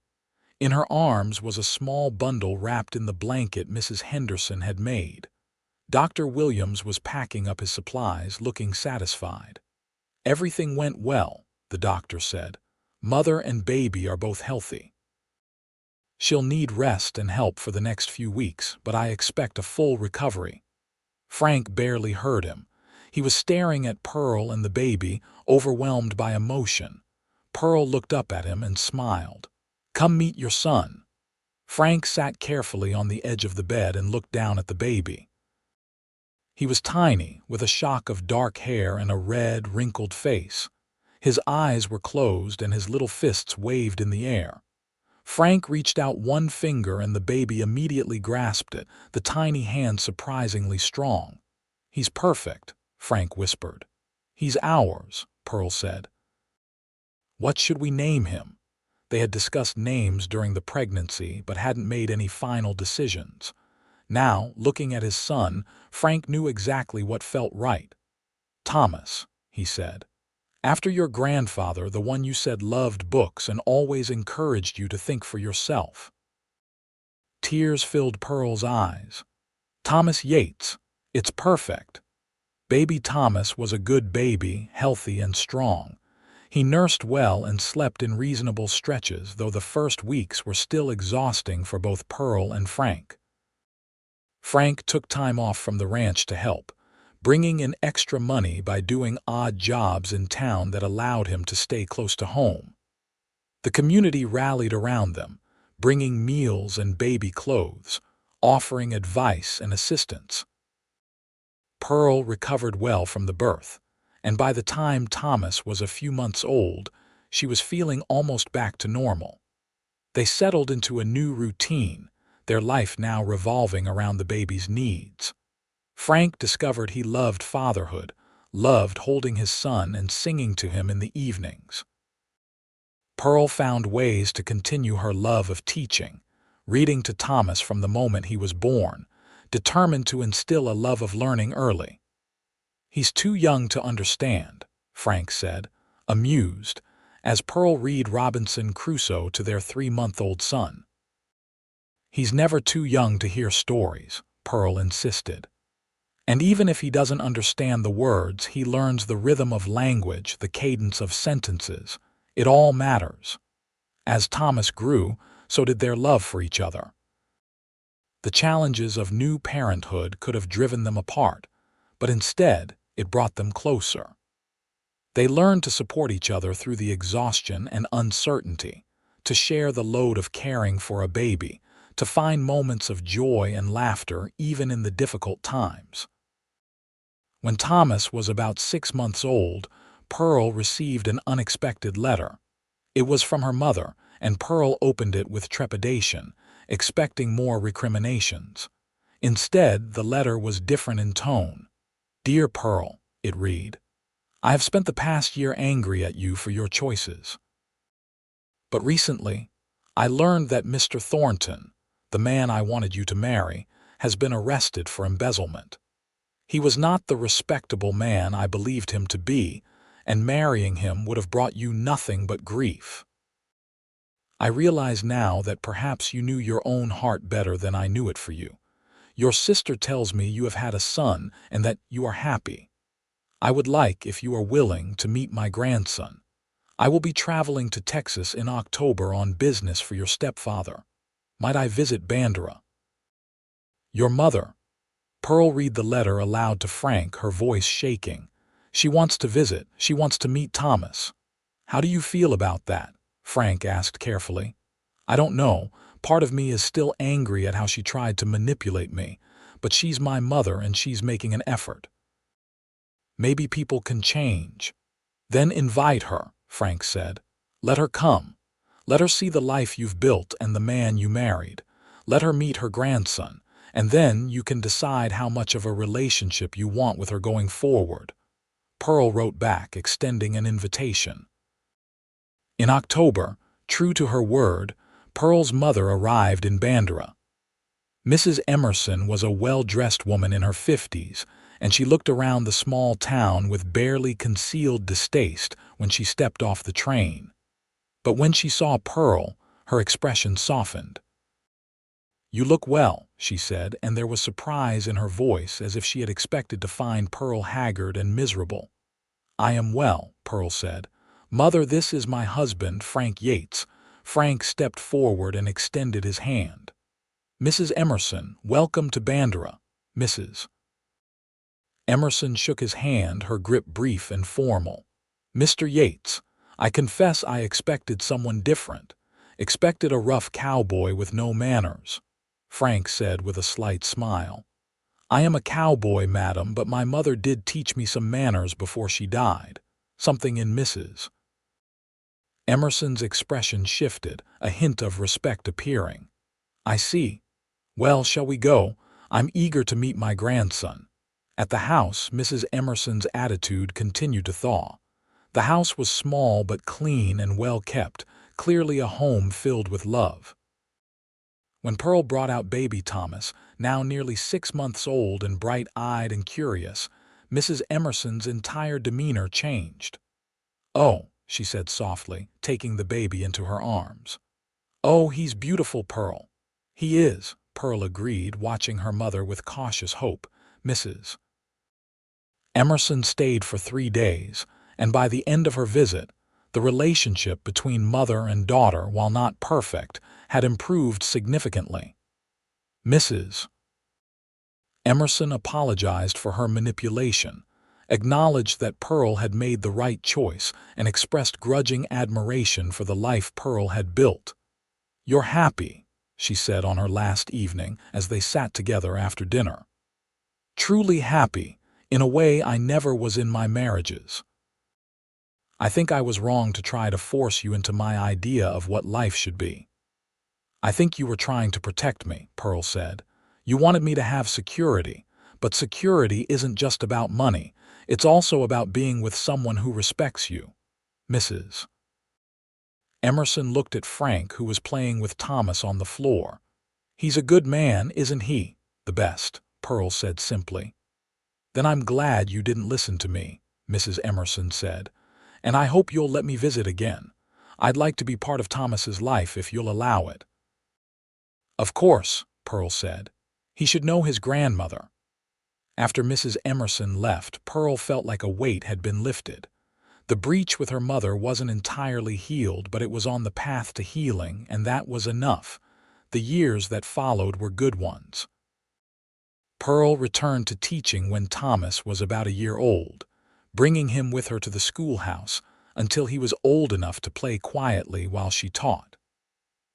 In her arms was a small bundle wrapped in the blanket Mrs. Henderson had made. Dr. Williams was packing up his supplies, looking satisfied. "Everything went well," the doctor said. "Mother and baby are both healthy. She'll need rest and help for the next few weeks, but I expect a full recovery." Frank barely heard him. He was staring at Pearl and the baby, overwhelmed by emotion. Pearl looked up at him and smiled. "Come meet your son." Frank sat carefully on the edge of the bed and looked down at the baby. He was tiny, with a shock of dark hair and a red, wrinkled face. His eyes were closed and his little fists waved in the air. Frank reached out one finger and the baby immediately grasped it, the tiny hand surprisingly strong. "He's perfect," Frank whispered. "He's ours," Pearl said. "What should we name him?" They had discussed names during the pregnancy but hadn't made any final decisions. Now, looking at his son, Frank knew exactly what felt right. "Thomas," he said. "After your grandfather, the one you said loved books and always encouraged you to think for yourself." Tears filled Pearl's eyes. "Thomas Yates. It's perfect." Baby Thomas was a good baby, healthy and strong. He nursed well and slept in reasonable stretches, though the first weeks were still exhausting for both Pearl and Frank. Frank took time off from the ranch to help, bringing in extra money by doing odd jobs in town that allowed him to stay close to home. The community rallied around them, bringing meals and baby clothes, offering advice and assistance. Pearl recovered well from the birth, and by the time Thomas was a few months old, she was feeling almost back to normal. They settled into a new routine, their life now revolving around the baby's needs. Frank discovered he loved fatherhood, loved holding his son and singing to him in the evenings. Pearl found ways to continue her love of teaching, reading to Thomas from the moment he was born, determined to instill a love of learning early. "He's too young to understand," Frank said, amused, as Pearl read Robinson Crusoe to their 3-month-old son. "He's never too young to hear stories," Pearl insisted. "And even if he doesn't understand the words, he learns the rhythm of language, the cadence of sentences. It all matters." As Thomas grew, so did their love for each other. The challenges of new parenthood could have driven them apart, but instead it brought them closer. They learned to support each other through the exhaustion and uncertainty, to share the load of caring for a baby, to find moments of joy and laughter even in the difficult times. When Thomas was about 6 months old, Pearl received an unexpected letter. It was from her mother, and Pearl opened it with trepidation, expecting more recriminations. Instead, the letter was different in tone. "Dear Pearl," it read, "I have spent the past year angry at you for your choices. But recently, I learned that Mr. Thornton, the man I wanted you to marry, has been arrested for embezzlement. He was not the respectable man I believed him to be, and marrying him would have brought you nothing but grief. I realize now that perhaps you knew your own heart better than I knew it for you. Your sister tells me you have had a son and that you are happy. I would like, if you are willing, to meet my grandson. I will be traveling to Texas in October on business for your stepfather. Might I visit Bandera? Your mother." Pearl read the letter aloud to Frank, her voice shaking. "She wants to visit. She wants to meet Thomas." "How do you feel about that?" Frank asked carefully. "I don't know. Part of me is still angry at how she tried to manipulate me, but she's my mother and she's making an effort. Maybe people can change." "Then invite her," Frank said. "Let her come. Let her see the life you've built and the man you married. Let her meet her grandson, and then you can decide how much of a relationship you want with her going forward." Pearl wrote back, extending an invitation. In October, true to her word, Pearl's mother arrived in Bandera. Mrs. Emerson was a well-dressed woman in her 50s, and she looked around the small town with barely concealed distaste when she stepped off the train. But when she saw Pearl, her expression softened. "You look well," she said, and there was surprise in her voice as if she had expected to find Pearl haggard and miserable. "I am well," Pearl said. "Mother, this is my husband, Frank Yates." Frank stepped forward and extended his hand. "Mrs. Emerson, welcome to Bandera, Mrs." Emerson shook his hand, her grip brief and formal. "Mr. Yates, I confess I expected someone different. Expected a rough cowboy with no manners," Frank said with a slight smile. "I am a cowboy, madam, but my mother did teach me some manners before she died. Something in Mrs. Emerson's expression shifted, a hint of respect appearing. "I see. Well, shall we go? I'm eager to meet my grandson." At the house, Mrs. Emerson's attitude continued to thaw. The house was small but clean and well kept, clearly a home filled with love. When Pearl brought out baby Thomas, now nearly 6 months old and bright-eyed and curious, Mrs. Emerson's entire demeanor changed. "Oh," she said softly, taking the baby into her arms. "Oh, he's beautiful, Pearl." "He is," Pearl agreed, watching her mother with cautious hope. Mrs. Emerson stayed for 3 days, and by the end of her visit, the relationship between mother and daughter, while not perfect, had improved significantly. Mrs. Emerson apologized for her manipulation, acknowledged that Pearl had made the right choice, and expressed grudging admiration for the life Pearl had built. "You're happy," she said on her last evening as they sat together after dinner. "Truly happy, in a way I never was in my marriages. I think I was wrong to try to force you into my idea of what life should be." "I think you were trying to protect me," Pearl said. "You wanted me to have security, but security isn't just about money. It's also about being with someone who respects you." Mrs. Emerson looked at Frank, who was playing with Thomas on the floor. "He's a good man, isn't he?" "The best," Pearl said simply. "Then I'm glad you didn't listen to me," Mrs. Emerson said. "And I hope you'll let me visit again. I'd like to be part of Thomas's life if you'll allow it." "Of course," Pearl said. "He should know his grandmother." After Mrs. Emerson left, Pearl felt like a weight had been lifted. The breach with her mother wasn't entirely healed, but it was on the path to healing, and that was enough. The years that followed were good ones. Pearl returned to teaching when Thomas was about a year old, bringing him with her to the schoolhouse until he was old enough to play quietly while she taught.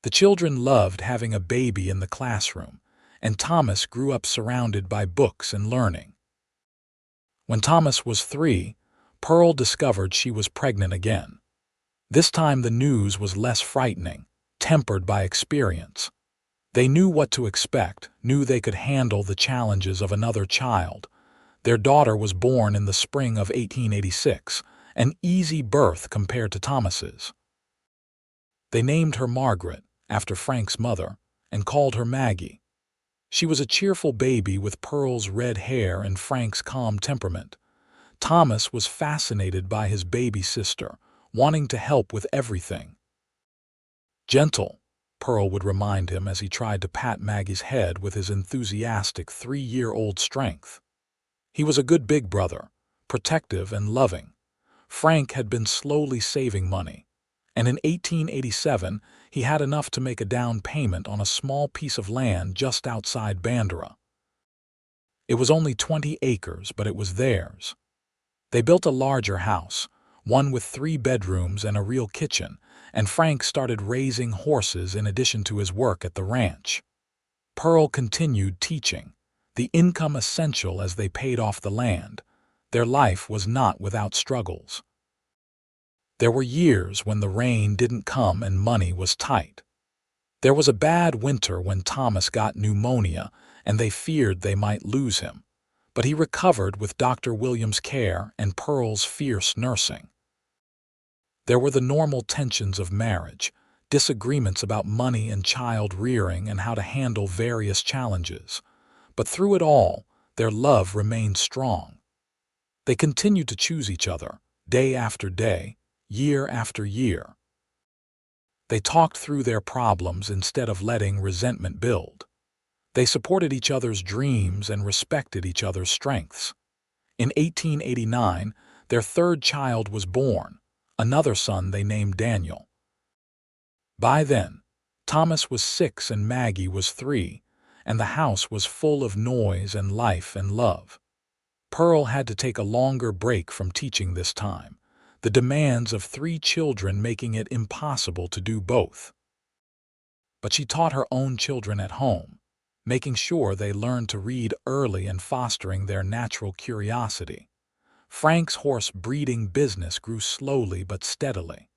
The children loved having a baby in the classroom, and Thomas grew up surrounded by books and learning. When Thomas was 3, Pearl discovered she was pregnant again. This time the news was less frightening, tempered by experience. They knew what to expect, knew they could handle the challenges of another child. Their daughter was born in the spring of 1886, an easy birth compared to Thomas's. They named her Margaret, after Frank's mother, and called her Maggie. She was a cheerful baby with Pearl's red hair and Frank's calm temperament. Thomas was fascinated by his baby sister, wanting to help with everything. "Gentle," Pearl would remind him as he tried to pat Maggie's head with his enthusiastic 3-year-old strength. He was a good big brother, protective and loving. Frank had been slowly saving money, and in 1887 he had enough to make a down payment on a small piece of land just outside Bandera. It was only 20 acres, but it was theirs. They built a larger house, one with 3 bedrooms and a real kitchen, and Frank started raising horses in addition to his work at the ranch. Pearl continued teaching, the income essential as they paid off the land. Their life was not without struggles. There were years when the rain didn't come and money was tight. There was a bad winter when Thomas got pneumonia and they feared they might lose him, but he recovered with Dr. Williams' care and Pearl's fierce nursing. There were the normal tensions of marriage, disagreements about money and child rearing and how to handle various challenges. But through it all, their love remained strong. They continued to choose each other, day after day, year after year. They talked through their problems instead of letting resentment build. They supported each other's dreams and respected each other's strengths. In 1889, their 3rd child was born, another son they named Daniel. By then, Thomas was 6 and Maggie was 3, and the house was full of noise and life and love. Pearl had to take a longer break from teaching this time, the demands of 3 children making it impossible to do both. But she taught her own children at home, making sure they learned to read early and fostering their natural curiosity. Frank's horse breeding business grew slowly but steadily.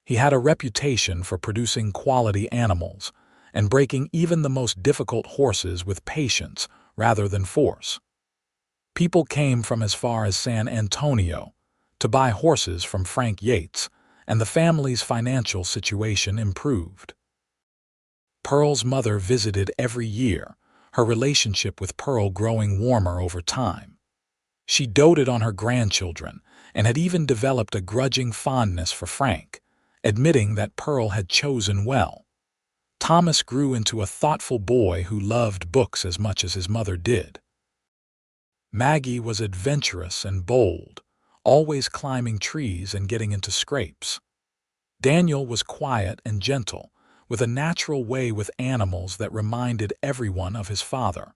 He had a reputation for producing quality animals and breaking even the most difficult horses with patience rather than force. People came from as far as San Antonio to buy horses from Frank Yates, and the family's financial situation improved. Pearl's mother visited every year, her relationship with Pearl growing warmer over time. She doted on her grandchildren and had even developed a grudging fondness for Frank, admitting that Pearl had chosen well. Thomas grew into a thoughtful boy who loved books as much as his mother did. Maggie was adventurous and bold, always climbing trees and getting into scrapes. Daniel was quiet and gentle, with a natural way with animals that reminded everyone of his father.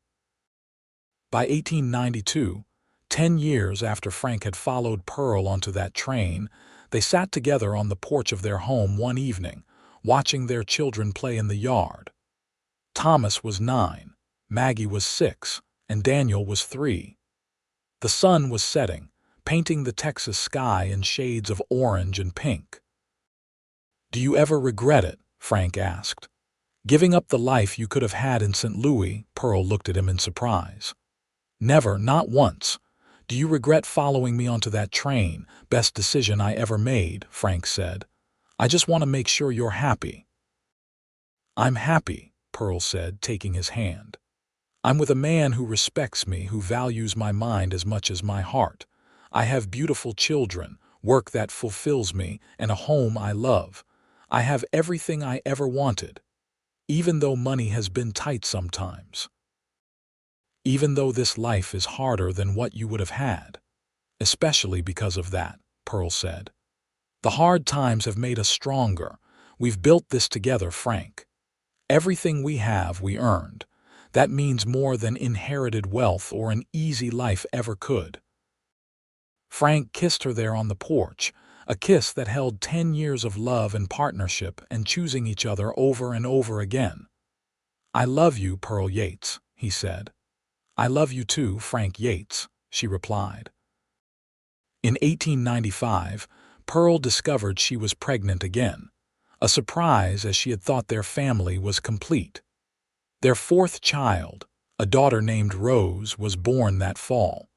By 1892, 10 years after Frank had followed Pearl onto that train, they sat together on the porch of their home one evening, watching their children play in the yard. Thomas was 9, Maggie was 6, and Daniel was 3. The sun was setting, painting the Texas sky in shades of orange and pink. "Do you ever regret it?" Frank asked. "Giving up the life you could have had in St. Louis?" Pearl looked at him in surprise. "Never, not once. Do you regret following me onto that train? Best decision I ever made," Frank said. "I just want to make sure you're happy." "I'm happy," Pearl said, taking his hand. "I'm with a man who respects me, who values my mind as much as my heart. I have beautiful children, work that fulfills me, and a home I love. I have everything I ever wanted, even though money has been tight sometimes. Even though this life is harder than what you would have had. Especially because of that," Pearl said. "The hard times have made us stronger. We've built this together, Frank. Everything we have, we earned. That means more than inherited wealth or an easy life ever could." Frank kissed her there on the porch, a kiss that held 10 years of love and partnership and choosing each other over and over again. "I love you, Pearl Yates," he said. "I love you too, Frank Yates," she replied. In 1895, Pearl discovered she was pregnant again, a surprise as she had thought their family was complete. Their 4th child, a daughter named Rose, was born that fall.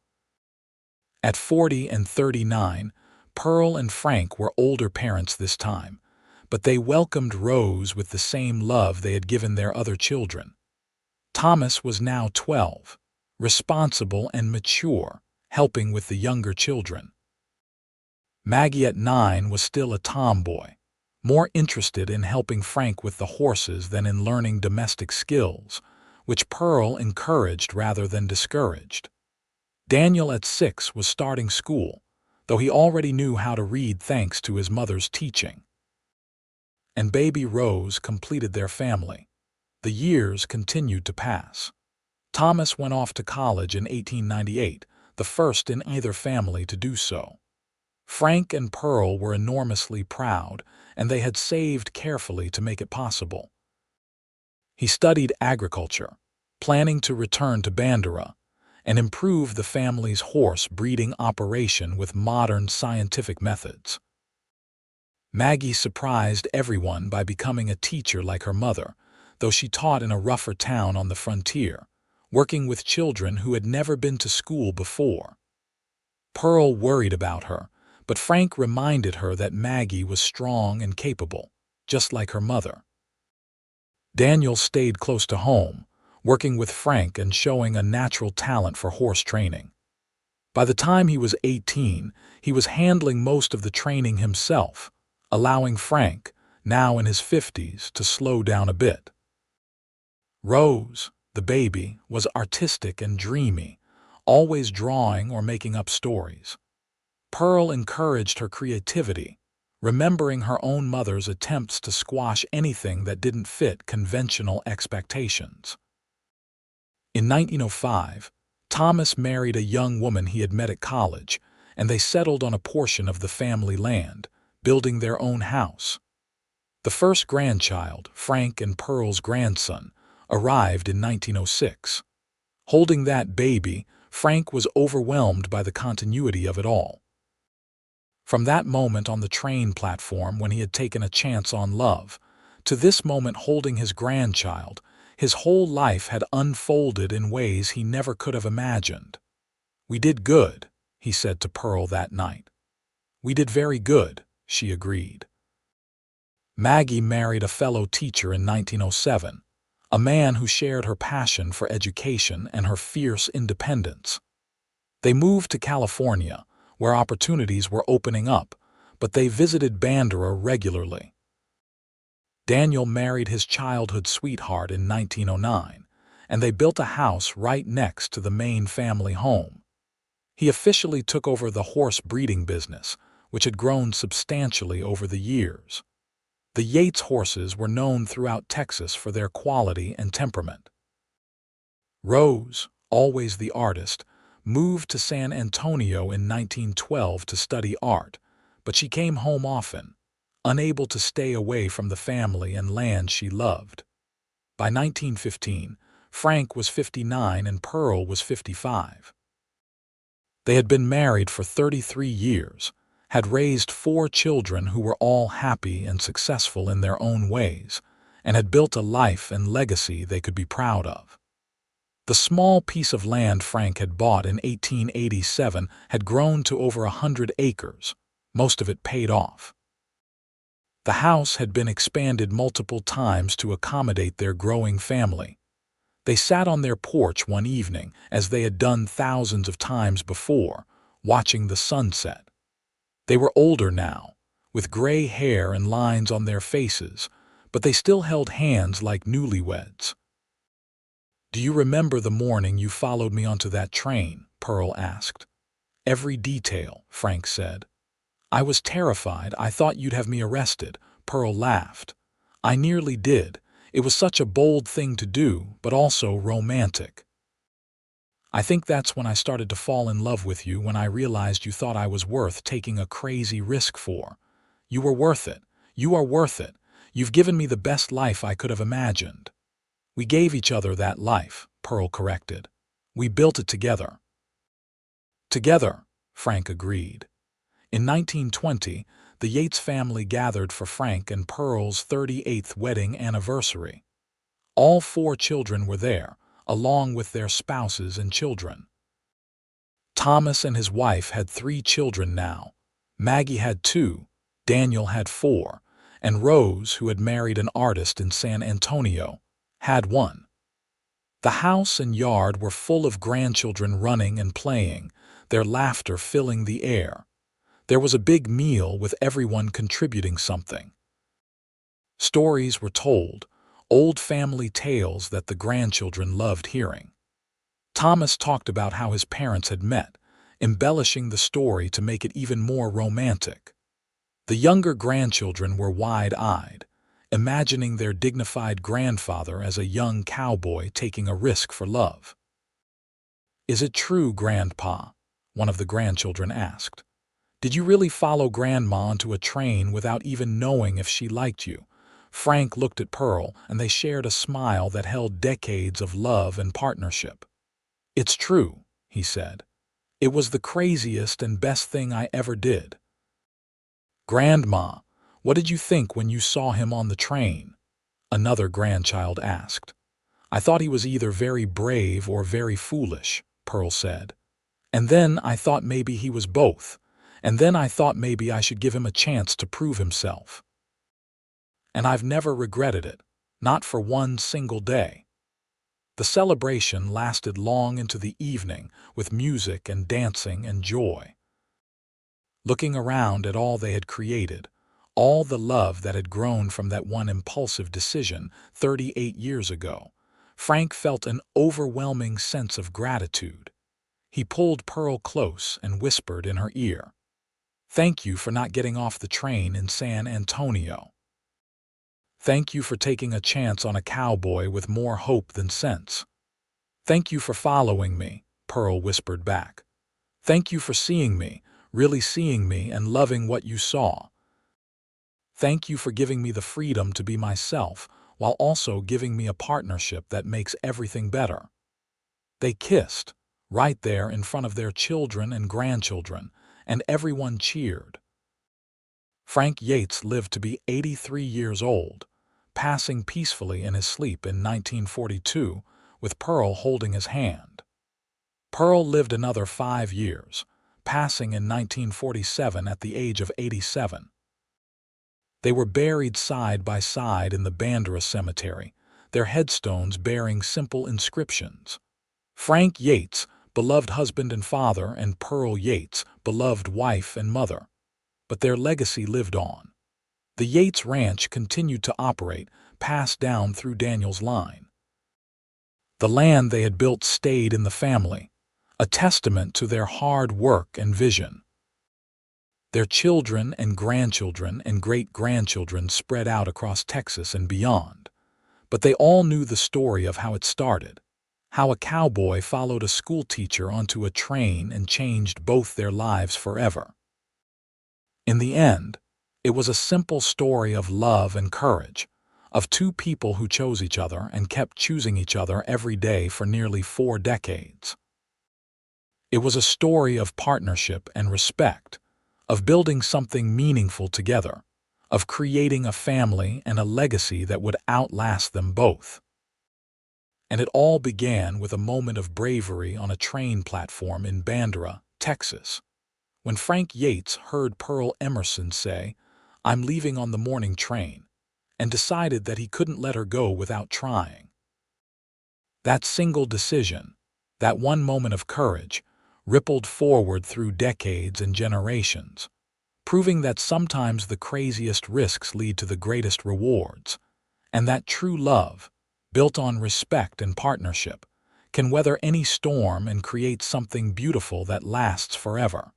At 40 and 39, Pearl and Frank were older parents this time, but they welcomed Rose with the same love they had given their other children. Thomas was now 12, responsible and mature, helping with the younger children. Maggie at 9 was still a tomboy, more interested in helping Frank with the horses than in learning domestic skills, which Pearl encouraged rather than discouraged. Daniel at 6 was starting school, though he already knew how to read thanks to his mother's teaching. And baby Rose completed their family. The years continued to pass. Thomas went off to college in 1898, the first in either family to do so. Frank and Pearl were enormously proud, and they had saved carefully to make it possible. He studied agriculture, planning to return to Bandera, and improve the family's horse breeding operation with modern scientific methods. Maggie surprised everyone by becoming a teacher like her mother, though she taught in a rougher town on the frontier, working with children who had never been to school before. Pearl worried about her, but Frank reminded her that Maggie was strong and capable, just like her mother. Daniel stayed close to home, working with Frank and showing a natural talent for horse training. By the time he was 18, he was handling most of the training himself, allowing Frank, now in his 50s, to slow down a bit. Rose, the baby, was artistic and dreamy, always drawing or making up stories. Pearl encouraged her creativity, remembering her own mother's attempts to squash anything that didn't fit conventional expectations. In 1905, Thomas married a young woman he had met at college, and they settled on a portion of the family land, building their own house. The first grandchild, Frank and Pearl's grandson, arrived in 1906. Holding that baby, Frank was overwhelmed by the continuity of it all. From that moment on the train platform when he had taken a chance on love, to this moment holding his grandchild, his whole life had unfolded in ways he never could have imagined. "We did good," he said to Pearl that night. "We did very good," she agreed. Maggie married a fellow teacher in 1907, a man who shared her passion for education and her fierce independence. They moved to California, where opportunities were opening up, but they visited Bandera regularly. Daniel married his childhood sweetheart in 1909, and they built a house right next to the main family home. He officially took over the horse breeding business, which had grown substantially over the years. The Yates horses were known throughout Texas for their quality and temperament. Rose, always the artist, moved to San Antonio in 1912 to study art, but she came home often, unable to stay away from the family and land she loved. By 1915, Frank was 59 and Pearl was 55. They had been married for 33 years, had raised 4 children who were all happy and successful in their own ways, and had built a life and legacy they could be proud of. The small piece of land Frank had bought in 1887 had grown to over 100 acres, most of it paid off. The house had been expanded multiple times to accommodate their growing family. They sat on their porch one evening, as they had done thousands of times before, watching the sunset. They were older now, with gray hair and lines on their faces, but they still held hands like newlyweds. "Do you remember the morning you followed me onto that train?" Pearl asked. "Every detail," Frank said. "I was terrified. I thought you'd have me arrested." Pearl laughed. "I nearly did. It was such a bold thing to do, but also romantic. I think that's when I started to fall in love with you, when I realized you thought I was worth taking a crazy risk for. You were worth it. You are worth it. You've given me the best life I could have imagined." "We gave each other that life," Pearl corrected. "We built it together." "Together," Frank agreed. In 1920, the Yates family gathered for Frank and Pearl's 38th wedding anniversary. All 4 children were there, along with their spouses and children. Thomas and his wife had 3 children now. Maggie had 2, Daniel had 4, and Rose, who had married an artist in San Antonio, had 1. The house and yard were full of grandchildren running and playing, their laughter filling the air. There was a big meal with everyone contributing something. Stories were told, old family tales that the grandchildren loved hearing. Thomas talked about how his parents had met, embellishing the story to make it even more romantic. The younger grandchildren were wide-eyed, imagining their dignified grandfather as a young cowboy taking a risk for love. "Is it true, Grandpa?" one of the grandchildren asked. "Did you really follow Grandma onto a train without even knowing if she liked you?" Frank looked at Pearl, and they shared a smile that held decades of love and partnership. "It's true," he said. "It was the craziest and best thing I ever did." "Grandma, what did you think when you saw him on the train?" another grandchild asked. "I thought he was either very brave or very foolish," Pearl said. "And then I thought maybe he was both. And then I thought maybe I should give him a chance to prove himself. And I've never regretted it, not for one single day." The celebration lasted long into the evening, with music and dancing and joy. Looking around at all they had created, all the love that had grown from that one impulsive decision 38 years ago, Frank felt an overwhelming sense of gratitude. He pulled Pearl close and whispered in her ear, "Thank you for not getting off the train in San Antonio. Thank you for taking a chance on a cowboy with more hope than sense. Thank you for following me," Pearl whispered back. "Thank you for seeing me, really seeing me and loving what you saw. Thank you for giving me the freedom to be myself, while also giving me a partnership that makes everything better." They kissed, right there in front of their children and grandchildren, and everyone cheered. Frank Yates lived to be 83 years old, passing peacefully in his sleep in 1942 with Pearl holding his hand. Pearl lived another 5 years, passing in 1947 at the age of 87. They were buried side by side in the Bandera Cemetery, their headstones bearing simple inscriptions. Frank Yates, beloved husband and father, and Pearl Yates, beloved wife and mother. But their legacy lived on. The Yates Ranch continued to operate, passed down through Daniel's line. The land they had built stayed in the family, a testament to their hard work and vision. Their children and grandchildren and great-grandchildren spread out across Texas and beyond. But they all knew the story of how it started, how a cowboy followed a schoolteacher onto a train and changed both their lives forever. In the end, it was a simple story of love and courage, of two people who chose each other and kept choosing each other every day for nearly 4 decades. It was a story of partnership and respect, of building something meaningful together, of creating a family and a legacy that would outlast them both. And it all began with a moment of bravery on a train platform in Bandera, Texas, when Frank Yates heard Pearl Emerson say, "I'm leaving on the morning train," and decided that he couldn't let her go without trying. That single decision, that one moment of courage, rippled forward through decades and generations, proving that sometimes the craziest risks lead to the greatest rewards, and that true love, built on respect and partnership, can weather any storm and create something beautiful that lasts forever.